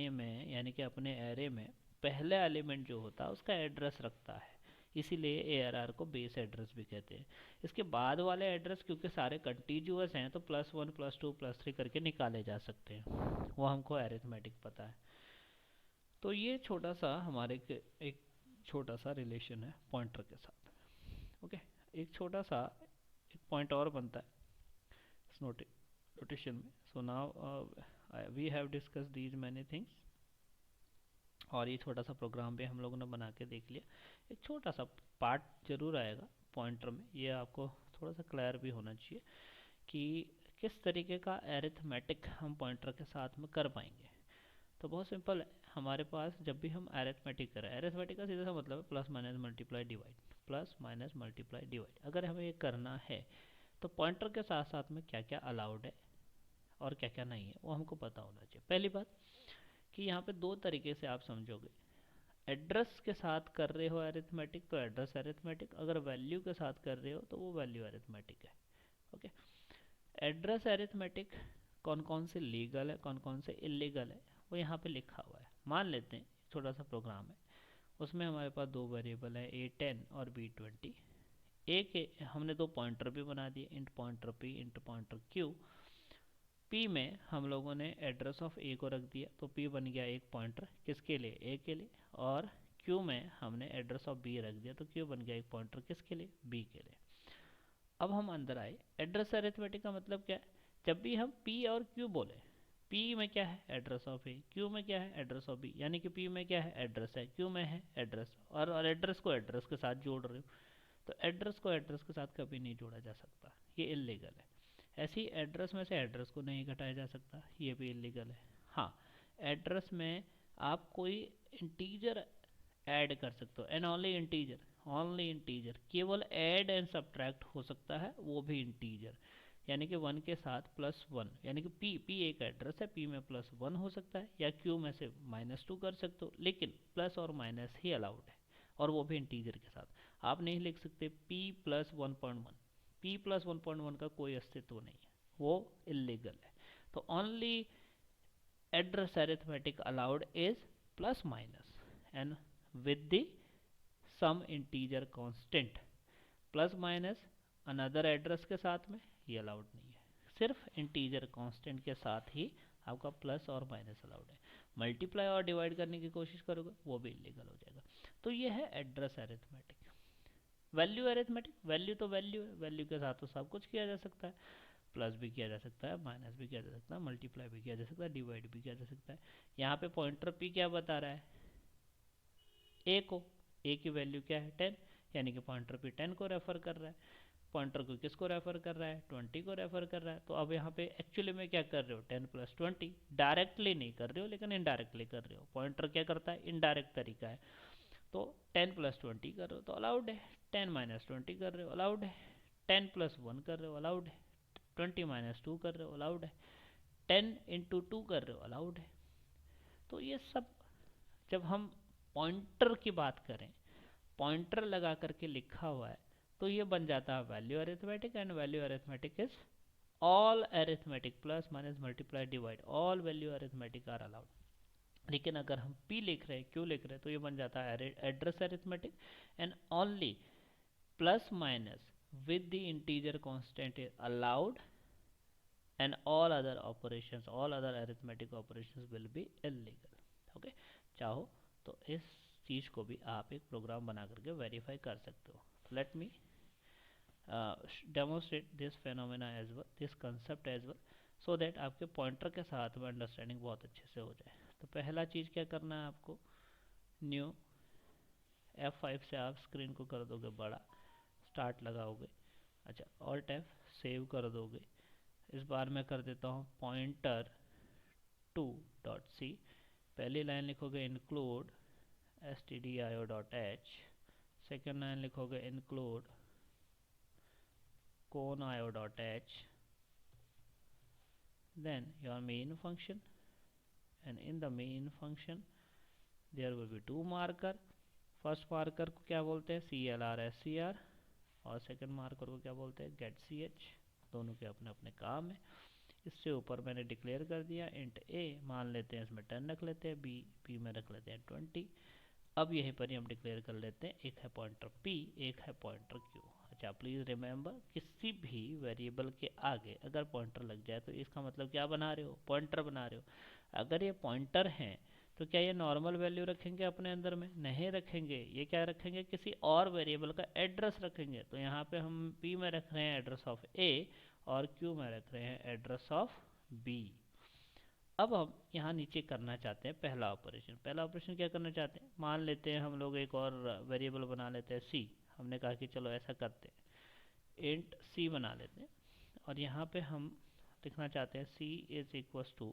में यानी कि अपने एरे में पहला एलिमेंट जो होता है उसका एड्रेस रखता है, इसीलिए ARR को बेस एड्रेस भी कहते हैं. इसके बाद वाले एड्रेस क्योंकि सारे कंटीन्यूअस हैं तो +1 +2 +3 करके निकाले जा सकते हैं, वो हमको अरिथमेटिक पता है. तो ये छोटा सा हमारे एक छोटा सा रिलेशन है पॉइंटर के साथ. ओके, एक छोटा सा एक पॉइंट और बनता है इस नोटेशन में. So now we have discuss these many things. और ये छोटा सा प्रोग्राम भी हम लोगों ने बना के देख लिया। एक छोटा सा पार्ट जरूर आएगा पॉइंटर में, ये आपको थोड़ा सा क्लियर भी होना चाहिए कि किस तरीके का अरिथमेटिक हम पॉइंटर के साथ में कर पाएंगे। तो बहुत सिंपल है, हमारे पास जब भी हम अरिथमेटिक करें, अरिथमेटिक का सीधा सा मतलब है plus minus multiply divide, plus minus multiply divide. अगर हमें ये करना है तो पॉइंटर के साथ साथ में क्या क्या अलाउड है और क्या क्या नहीं है वो हमको पता होना चाहिए। पहली बात कि यहाँ पे दो तरीके से आप समझोगे। एड्रेस के साथ कर रहे हो अरिथमेटिक तो एड्रेस अरिथमेटिक, अगर वैल्यू के साथ कर रहे हो तो वो वैल्यू अरिथमेटिक है। ओके, एड्रेस अरिथमेटिक कौन कौन से लीगल है कौन कौन से इलीगल है वो यहाँ पे लिखा हुआ है। मान लेते हैं छोटा सा प्रोग्राम है, उसमें हमारे पास दो वेरिएबल है A10 और B20। ए के हमने दो पॉइंटर भी बना दिए, int pointer P int pointer Q। P में हम लोगों ने एड्रेस ऑफ A को रख दिया तो P बन गया एक पॉइंटर किसके लिए, A के लिए, और Q में हमने एड्रेस ऑफ B रख दिया तो Q बन गया एक पॉइंटर किसके लिए, B के लिए। अब हम अंदर आए, एड्रेस अरिथमेटिक का मतलब क्या है, जब भी हम P और Q बोले, P में क्या है एड्रेस ऑफ A, Q में क्या है एड्रेस ऑफ B, यानी कि P में क्या है एड्रेस है, Q में है एड्रेस, और एड्रेस को एड्रेस के साथ जोड़ रहे हो। तो एड्रेस को एड्रेस के साथ कभी नहीं जोड़ा जा सकता, ये इलीगल है। ऐसे ही एड्रेस में से एड्रेस को नहीं घटाया जा सकता, ये भी इलीगल है। हाँ, एड्रेस में आप कोई इंटीजर ऐड कर सकते हो, and only integer, only integer, केवल ऐड एंड सब्ट्रैक्ट हो सकता है वो भी इंटीजर, यानी कि 1 के साथ +1, यानी कि P एक एड्रेस है, P में +1 हो सकता है, या Q में से -2 कर सकते हो, लेकिन प्लस और माइनस ही अलाउड है, और वो भी इंटीजर के साथ। आप नहीं लिख सकते P + 1.1, P + 1.1 का कोई अस्तित्व नहीं है, वो इलीगल है। तो only address arithmetic allowed is plus minus and with the some integer constant. Plus minus another address के साथ में ये अलाउड नहीं है, सिर्फ इंटीजर कांस्टेंट के साथ ही आपका प्लस और माइनस अलाउड है। मल्टीप्लाई और डिवाइड करने की कोशिश करोगे वो भी इलीगल हो जाएगा। तो ये है address arithmetic. Value arithmetic, value तो वैल्यू है, वैल्यू के साथ तो सब कुछ किया जा सकता है, प्लस भी किया जा सकता है, माइनस भी किया जा सकता है, मल्टीप्लाई भी किया जा सकता है, डिवाइड भी किया जा सकता है। यहाँ पे पॉइंटर P क्या बता रहा है, ए को, ए की वैल्यू क्या है 10, यानी कि पॉइंटर P 10 को रेफर कर रहा है। पॉइंटर को किसको रेफर कर रहा है, 20 को रेफर कर रहा है। तो अब यहाँ पे एक्चुअली में क्या कर रहे हो, 10 + 20, डायरेक्टली नहीं कर रहे हो लेकिन इनडायरेक्टली कर रहे हो। पॉइंटर क्या करता है, इनडायरेक्ट तरीका है। तो 10 + 20 कर रहे हो तो अलाउड है, 10 - 20 कर रहे हो अलाउड है, 10 + 1 कर रहे हो अलाउड है, 20 - 2 कर रहे हो अलाउड है, 10 × 2 कर रहे हो अलाउड है। तो ये सब जब हम पॉइंटर की बात करें, पॉइंटर लगा करके लिखा हुआ है, तो ये बन जाता है value arithmetic, and value arithmetic is all arithmetic, plus minus multiply divide, all value arithmetic are allowed. लेकिन अगर हम P लिख रहे हैं, Q लिख रहे हैं, तो ये बन जाता है address arithmetic, and only plus minus with the integer constant is allowed, and all other operations, all other arithmetic operations will be illegal. Okay, चाहो तो इस चीज़ को भी आप एक प्रोग्राम बना करके वेरीफाई कर सकते हो। Let me demonstrate this phenomena as well, this concept as well, so that आपके पॉइंटर के साथ में अंडरस्टैंडिंग बहुत अच्छे से हो जाए। तो पहला चीज़ क्या करना है आपको, न्यू F5 से आप स्क्रीन को कर दोगे बड़ा, स्टार्ट लगाओगे, अच्छा ऑल्ट F सेव कर दोगे। इस बार मैं कर देता हूँ पॉइंटर to.c, पहली लाइन लिखोगे इंक्लूड stdio.h, सेकेंड लाइन लिखोगे include conio.h, then your main function, and in the main function there will be two marker। First marker को क्या बोलते हैं, CLR SCR, और सेकंड मार्कर को क्या बोलते हैं, गेट CH। दोनों के अपने अपने काम है। इससे ऊपर मैंने डिक्लेयर कर दिया इंट A, मान लेते हैं इसमें 10 रख लेते हैं, B में रख लेते हैं 20। अब यहीं पर ही हम डिक्लेयर कर लेते हैं, एक है पॉइंटर P, एक है पॉइंटर Q। अच्छा प्लीज़ रिमेंबर, किसी भी वेरिएबल के आगे अगर पॉइंटर लग जाए तो इसका मतलब क्या बना रहे हो, पॉइंटर बना रहे हो। अगर ये पॉइंटर हैं तो क्या ये नॉर्मल वैल्यू रखेंगे अपने अंदर में, नहीं रखेंगे, ये क्या रखेंगे, किसी और वेरिएबल का एड्रेस रखेंगे। तो यहाँ पे हम P में रख रहे हैं एड्रेस ऑफ A, और Q में रख रहे हैं एड्रेस ऑफ B। अब हम यहाँ नीचे करना चाहते हैं पहला ऑपरेशन क्या करना चाहते हैं, मान लेते हैं हम लोग एक और वेरिएबल बना लेते हैं सी। हमने कहा कि चलो ऐसा करते हैं, इंट सी बना लेते हैं, और यहाँ पे हम लिखना चाहते हैं C is equals to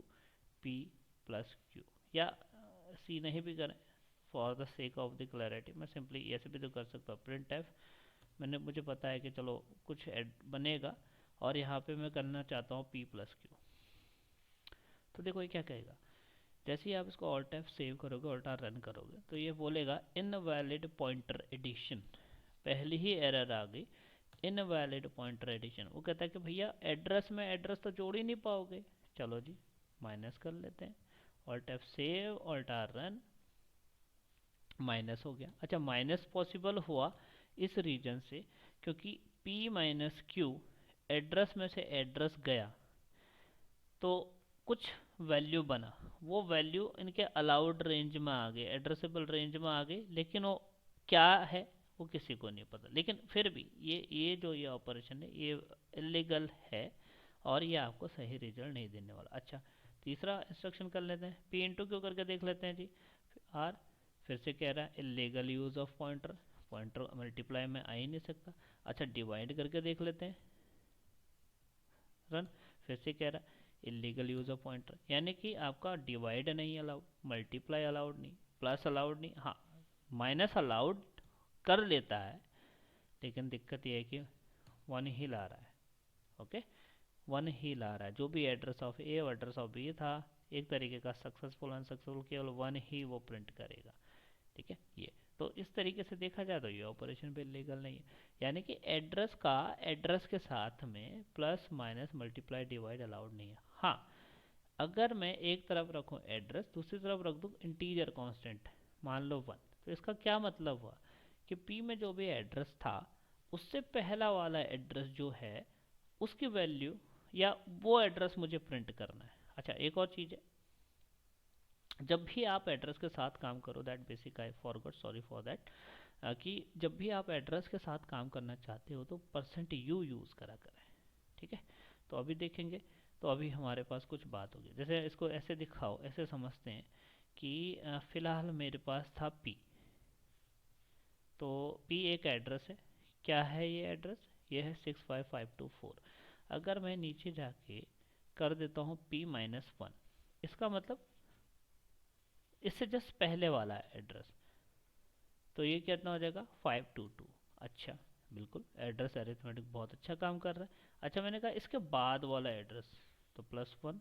P plus Q, या सी नहीं भी करें for the sake of the clarity, मैं सिंपली ऐसे भी तो कर सकता हूँ, प्रिंट एफ। मुझे पता है कि चलो कुछ बनेगा, और यहाँ पे मैं करना चाहता हूँ पी प्लस क्यू। तो देखो ये क्या कहेगा, जैसे ही आप इसको ऑल्ट एफ सेव करोगे, ऑल्ट आर रन करोगे, तो ये बोलेगा इनवैलिड पॉइंटर एडिशन। पहली ही एरर आ गई, इनवैलिड पॉइंटर एडिशन। वो कहता है कि भैया एड्रेस में एड्रेस तो जोड़ ही नहीं पाओगे। चलो जी माइनस कर लेते हैं, Alt F save, Alt R run, minus हो गया। अच्छा, माइनस पॉसिबल हुआ इस रीजन से क्योंकि p माइनस क्यू एड्रेस में से एड्रेस गया तो कुछ वैल्यू बना, वो वैल्यू इनके अलाउड रेंज में आ गई, एड्रेसेबल रेंज में आ गई, लेकिन वो क्या है वो किसी को नहीं पता। लेकिन फिर भी ये जो ये ऑपरेशन है ये इलीगल है, और ये आपको सही रिजल्ट नहीं देने वाला। अच्छा, तीसरा इंस्ट्रक्शन कर लेते हैं, p इंटू क्यू करके देख लेते हैं जी। आर फिर से कह रहा है illegal use of pointer, pointer multiply में आ ही नहीं सकता। अच्छा, डिवाइड करके देख लेते हैं, रन, फिर से कह रहा है इलीगल यूज ऑफ पॉइंटर, यानी कि आपका डिवाइड नहीं अलाउड, मल्टीप्लाई अलाउड नहीं, प्लस अलाउड नहीं, हाँ माइनस अलाउड कर लेता है, लेकिन दिक्कत ये है कि वन ही ला रहा है। ओके, वन ही ला रहा है, जो भी एड्रेस ऑफ ए और एड्रेस ऑफ बी था एक तरीके का सक्सेसफुल अनसक्सेसफुल केवल वन ही वो प्रिंट करेगा। ठीक है, ये तो इस तरीके से देखा जाए तो ये ऑपरेशन भी लीगल नहीं है, यानी कि एड्रेस का एड्रेस के साथ में plus minus multiply divide allowed नहीं है। हाँ, अगर मैं एक तरफ रखूँ एड्रेस, दूसरी तरफ रख दूँ इंटीजर कांस्टेंट, मान लो 1, तो इसका क्या मतलब हुआ कि p में जो भी एड्रेस था उससे पहला वाला एड्रेस जो है उसकी वैल्यू या वो एड्रेस मुझे प्रिंट करना है। अच्छा, एक और चीज़ है, जब भी आप एड्रेस के साथ काम करो, that basic I forgot, sorry for that, कि जब भी आप एड्रेस के साथ काम करना चाहते हो तो परसेंट यू यूज़ करा करें। ठीक है, तो अभी देखेंगे, तो अभी हमारे पास कुछ बात होगी, जैसे इसको ऐसे दिखाओ, ऐसे समझते हैं कि फ़िलहाल मेरे पास था p, तो p एक एड्रेस है, क्या है ये एड्रेस, ये है 65524। अगर मैं नीचे जाके कर देता हूँ p माइनस 1, इसका मतलब इससे जस्ट पहले वाला एड्रेस, तो ये कितना हो जाएगा 522। अच्छा, बिल्कुल एड्रेस अरिथमेटिक बहुत अच्छा काम कर रहा है। अच्छा, मैंने कहा इसके बाद वाला एड्रेस, तो +1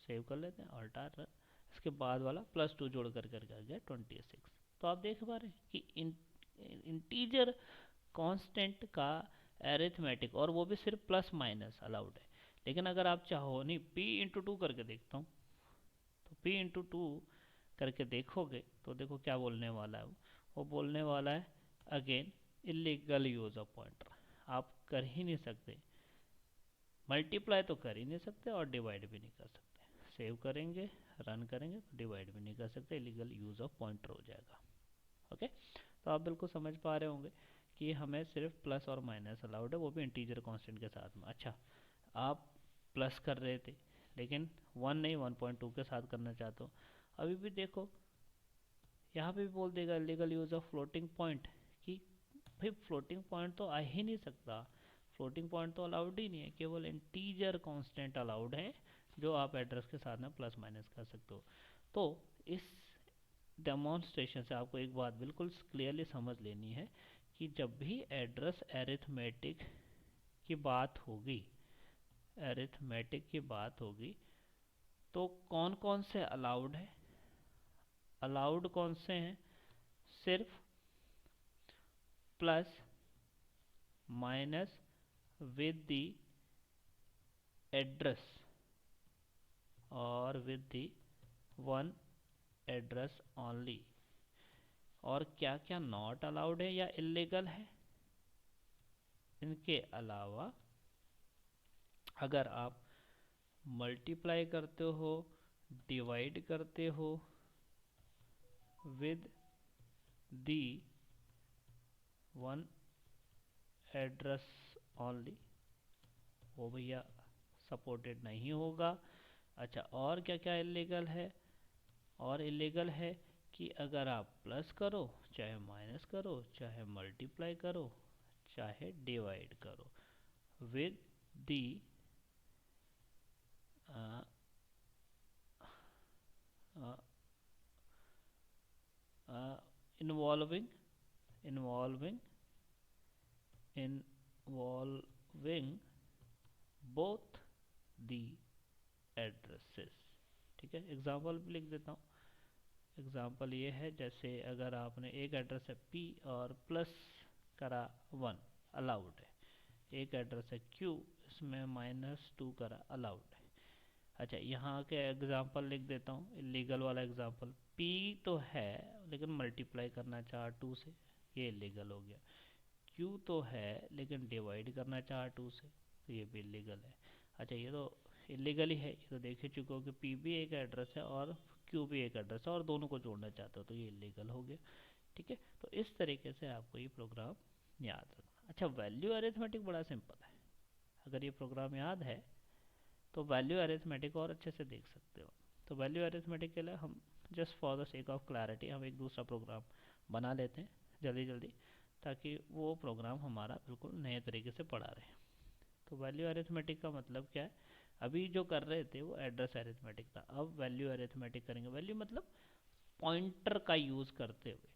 सेव कर लेते हैं, अल्टार, इसके बाद वाला +2 जोड़ कर आ गया 26। तो आप देख पा रहे हैं कि इंटीजर कांस्टेंट का अरिथमेटिक, और वो भी सिर्फ प्लस माइनस अलाउड है। लेकिन अगर आप चाहो, नहीं p इंटू 2 करके देखता हूँ, तो p इंटू 2 करके देखोगे तो देखो क्या बोलने वाला है वो बोलने वाला है again illegal use of pointer. आप कर ही नहीं सकते, मल्टीप्लाई तो कर ही नहीं सकते और डिवाइड भी नहीं कर सकते। सेव करेंगे, रन करेंगे तो डिवाइड भी नहीं कर सकते, इलीगल यूज ऑफ पॉइंटर हो जाएगा। ओके, तो आप बिल्कुल समझ पा रहे होंगे कि हमें सिर्फ प्लस और माइनस अलाउड है, वो भी इंटीजर कांस्टेंट के साथ में। अच्छा, आप प्लस कर रहे थे लेकिन 1 नहीं 1.2 के साथ करना चाहते हो, अभी भी देखो यहाँ पे भी बोल देगा legal use of floating point, कि भाई फ्लोटिंग पॉइंट तो आ ही नहीं सकता, फ्लोटिंग पॉइंट तो अलाउड ही नहीं है, केवल इंटीजर कांस्टेंट अलाउड है जो आप एड्रेस के साथ में प्लस माइनस कर सकते हो। तो इस डेमोन्स्ट्रेशन से आपको एक बात बिल्कुल क्लियरली समझ लेनी है कि जब भी एड्रेस अरिथमेटिक की बात होगी, अरिथमेटिक की बात होगी, तो कौन कौन से अलाउड है, अलाउड कौन से हैं, सिर्फ plus minus with the address और with the one address only. और क्या क्या नॉट अलाउड है या इलीगल है, इनके अलावा अगर आप मल्टीप्लाई करते हो, डिवाइड करते हो with the one address only, वो भैया सपोर्टेड नहीं होगा। अच्छा, और क्या क्या इलीगल है? और इलीगल है कि अगर आप प्लस करो, चाहे माइनस करो, चाहे मल्टीप्लाई करो, चाहे डिवाइड करो with the involving involving involving both the addresses. ठीक है, एग्जाम्पल भी लिख देता हूँ। एग्जाम्पल ये है, जैसे अगर आपने एक एड्रेस है P और प्लस करा 1, अलाउड है। एक एड्रेस है Q, इसमें -2 करा, अलाउड है। अच्छा, यहाँ के एग्जाम्पल लिख देता हूँ, इलीगल वाला एग्जाम्पल। P तो है लेकिन मल्टीप्लाई करना चाह 2 से, ये इलीगल हो गया। Q तो है लेकिन डिवाइड करना चाह 2 से, तो ये भी इलीगल है। अच्छा, ये तो इलीगल ही है, ये तो देख ही चुके हो कि P भी एक एड्रेस है और Q भी एक एड्रेस है और दोनों को जोड़ना चाहते हो, तो ये इलीगल हो गया। ठीक है, तो इस तरीके से आपको ये प्रोग्राम याद रखना। अच्छा, वैल्यू अरिथमेटिक बड़ा सिंपल है। अगर ये प्रोग्राम याद है तो वैल्यू अरिथमेटिक और अच्छे से देख सकते हो। तो वैल्यू अरिथमेटिक के लिए हम just for the sake of clarity हम एक दूसरा प्रोग्राम बना लेते हैं जल्दी जल्दी, ताकि वो प्रोग्राम हमारा बिल्कुल नए तरीके से पढ़ा रहे। तो वैल्यू अरिथमेटिक का मतलब क्या है? अभी जो कर रहे थे वो एड्रेस अरिथमेटिक था, अब वैल्यू अरिथमेटिक करेंगे। वैल्यू मतलब पॉइंटर का यूज़ करते हुए।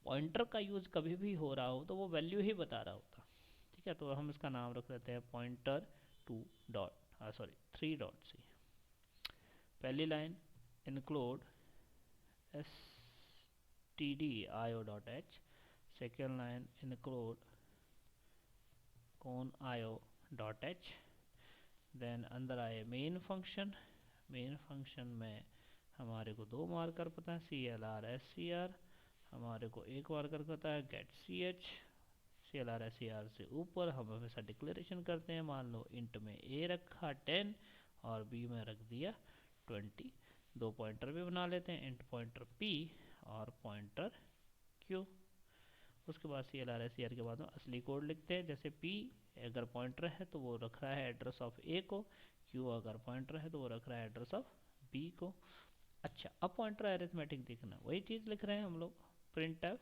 पॉइंटर का यूज़ कभी भी हो रहा हो तो वो वैल्यू ही बता रहा होता। ठीक है, तो हम इसका नाम रख देते हैं पॉइंटर 3 डॉट सी। पहली line include stdio.h, second line include conio.h, then अंदर आए मेन फंक्शन। मेन फंक्शन में हमारे को 2 मार्कर पता है, CLR SCR। हमारे को एक मार्कर पता है गेट CH। CLR SCR से ऊपर हम हमेशा डिक्लेरेशन करते हैं, मान लो इंट में A रखा 10 और B में रख दिया 20। 2 पॉइंटर भी बना लेते हैं, इंट पॉइंटर P और पॉइंटर Q। उसके बाद CLR SCR के बाद में असली कोड लिखते हैं, जैसे P अगर पॉइंटर है तो वो रख रहा है एड्रेस ऑफ A को, Q अगर पॉइंटर है तो वो रख रहा है एड्रेस ऑफ B को। अच्छा, अब पॉइंटर अरिथमेटिक देखना, वही चीज़ लिख रहे हैं हम लोग, प्रिंट एफ।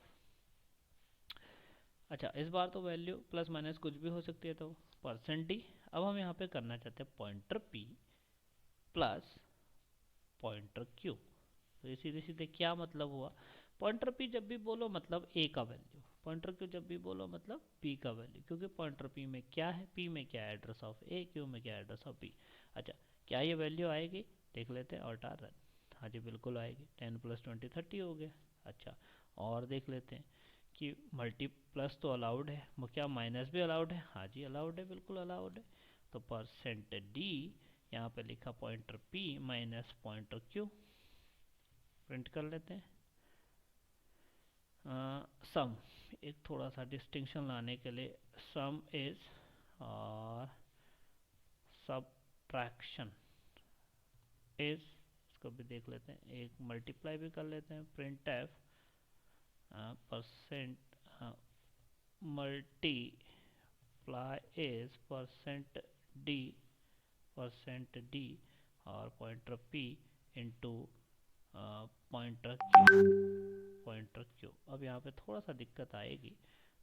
अच्छा, इस बार तो वैल्यू प्लस माइनस कुछ भी हो सकती है, तो %d। अब हम यहाँ पे करना चाहते हैं pointer P plus pointer Q। तो ये सीधे सीधे क्या मतलब हुआ? पॉइंटर P जब भी बोलो मतलब A का वैल्यू, पॉइंटर Q जब भी बोलो मतलब P का वैल्यू, क्योंकि पॉइंटर P में क्या है, P में क्या है, एड्रेस ऑफ A, Q में क्या है, एड्रेस ऑफ B। अच्छा, क्या ये वैल्यू आएगी? देख लेते हैं, ऑल्टर रन। हाँ जी, बिल्कुल आएगी, 10 + 20 30 हो गया। अच्छा, और देख लेते हैं कि मल्टी प्लस तो अलाउड है, क्या माइनस भी अलाउड है? हाँ जी अलाउड है, बिल्कुल अलाउड है। तो %d यहाँ पे लिखा pointer P minus pointer Q, print कर लेते हैं। सम, एक थोड़ा सा डिस्टिंक्शन लाने के लिए, सम इज और सब्ट्रैक्शन इज, इसको भी देख लेते हैं, एक मल्टीप्लाई भी कर लेते हैं। Print F percent multiply is %d और pointer P into pointer Q। अब यहाँ पे थोड़ा सा दिक्कत आएगी,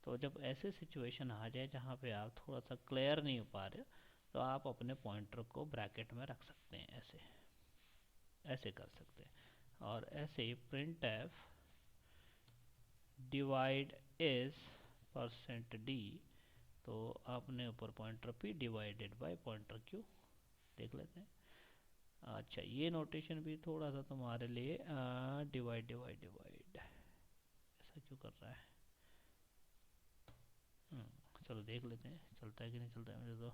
तो जब ऐसे सिचुएशन आ जाए जहाँ पे आप थोड़ा सा क्लियर नहीं हो पा रहे, तो आप अपने पॉइंटर को ब्रैकेट में रख सकते हैं, ऐसे ऐसे कर सकते हैं। और ऐसे ही printf divide is %d, तो आपने ऊपर pointer P divided by pointer Q देख लेते हैं। अच्छा, ये नोटेशन भी थोड़ा सा तुम्हारे लिए डिवाइड डिवाइड डिवाइड ऐसा क्यों कर रहा है? चलो देख लेते हैं चलता है कि नहीं चलता है मुझे तो।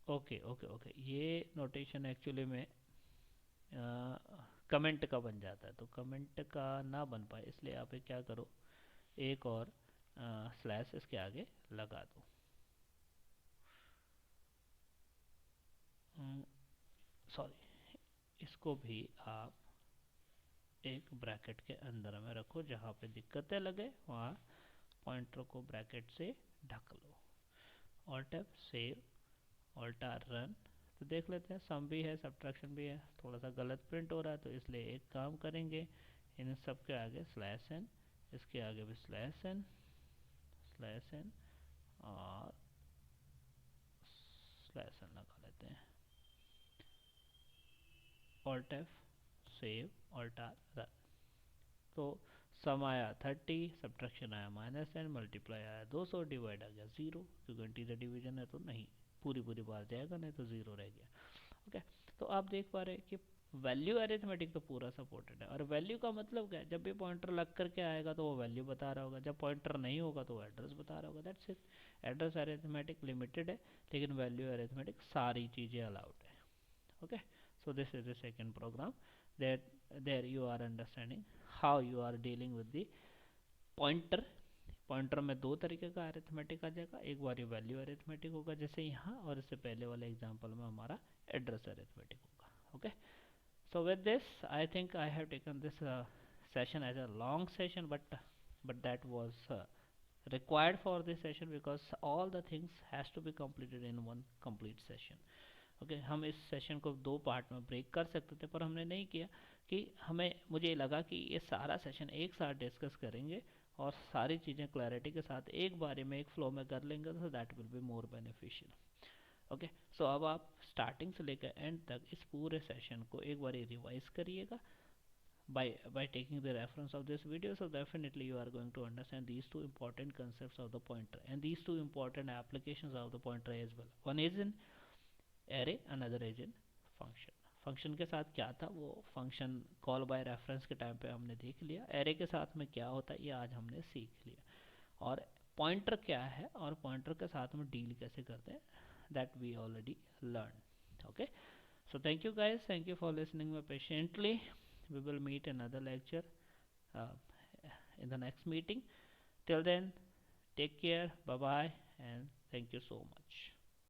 ओके ओके ओके, ये नोटेशन एक्चुअली में कमेंट का बन जाता है, तो कमेंट का ना बन पाए इसलिए आप क्या करो, एक और स्लैश इसके आगे लगा दो। सॉरी, इसको भी आप एक ब्रैकेट के अंदर में रखो, जहाँ पे दिक्कतें लगे वहाँ पॉइंटर को ब्रैकेट से ढक लो। Alt F save, alter run, तो देख लेते हैं, सम भी है सब्ट्रैक्शन भी है, थोड़ा सा गलत प्रिंट हो रहा है, तो इसलिए एक काम करेंगे, इन सब के आगे स्लैश एन, इसके आगे भी स्लैश एन और स्लैश एन लगा लेते हैं, Alt F, save, Alt R, run. तो सम आया 30, सब्ट्रैक्शन आया -10, मल्टीप्लाई आया 200, डिवाइड आ गया 0, क्योंकि इंटीजर डिवीजन है तो नहीं पूरी बार जाएगा, नहीं तो 0 रह गया। ओके, तो आप देख पा रहे हैं कि वैल्यू अरिथमेटिक तो पूरा सपोर्टेड है। और वैल्यू का मतलब क्या है, जब भी पॉइंटर लग करके आएगा तो वो वैल्यू बता रहा होगा, जब पॉइंटर नहीं होगा तो वो एड्रेस बता रहा होगा, that's it. Address arithmetic limited है, लेकिन वैल्यू अरिथमेटिक सारी चीज़ें अलाउड है। Okay, so this is the second program that there you are understanding how you are dealing with the pointer। Pointer में दो तरीके का अरिथमेटिक आ जाएगा, एक बार ये वैल्यू अरिथमेटिक होगा जैसे यहाँ, और इससे पहले वाले एग्जांपल में हमारा एड्रेस अरिथमेटिक होगा। Okay, so with this I think I have taken this session as a long session, but that was required for this session because all the things has to be completed in one complete session। Okay हम इस session को दो part में break कर सकते थे, पर हमने नहीं किया, कि मुझे लगा कि ये सारा सेशन एक साथ डिस्कस करेंगे और सारी चीज़ें क्लैरिटी के साथ एक बारे में एक फ्लो में कर लेंगे, तो that will be more beneficial. Okay, so अब आप स्टार्टिंग से लेकर एंड तक इस पूरे सेशन को एक बार रिवाइज करिएगा by taking the reference of this video, so definitely you are going to understand these two important concepts of the pointer and these two important applications of the pointer as well। One is in array, another is in function. Function के साथ क्या था, वो function call by reference के time पे हमने देख लिया। एरे के साथ में क्या होता है ये आज हमने सीख लिया, और पॉइंटर क्या है और पॉइंटर के साथ में डील कैसे करते हैं, that we already learn. Okay, so thank you guys, thank you for listening me patiently। We will meet another lecture uh, in the next meeting। Till then, take care, bye bye, and thank you so much।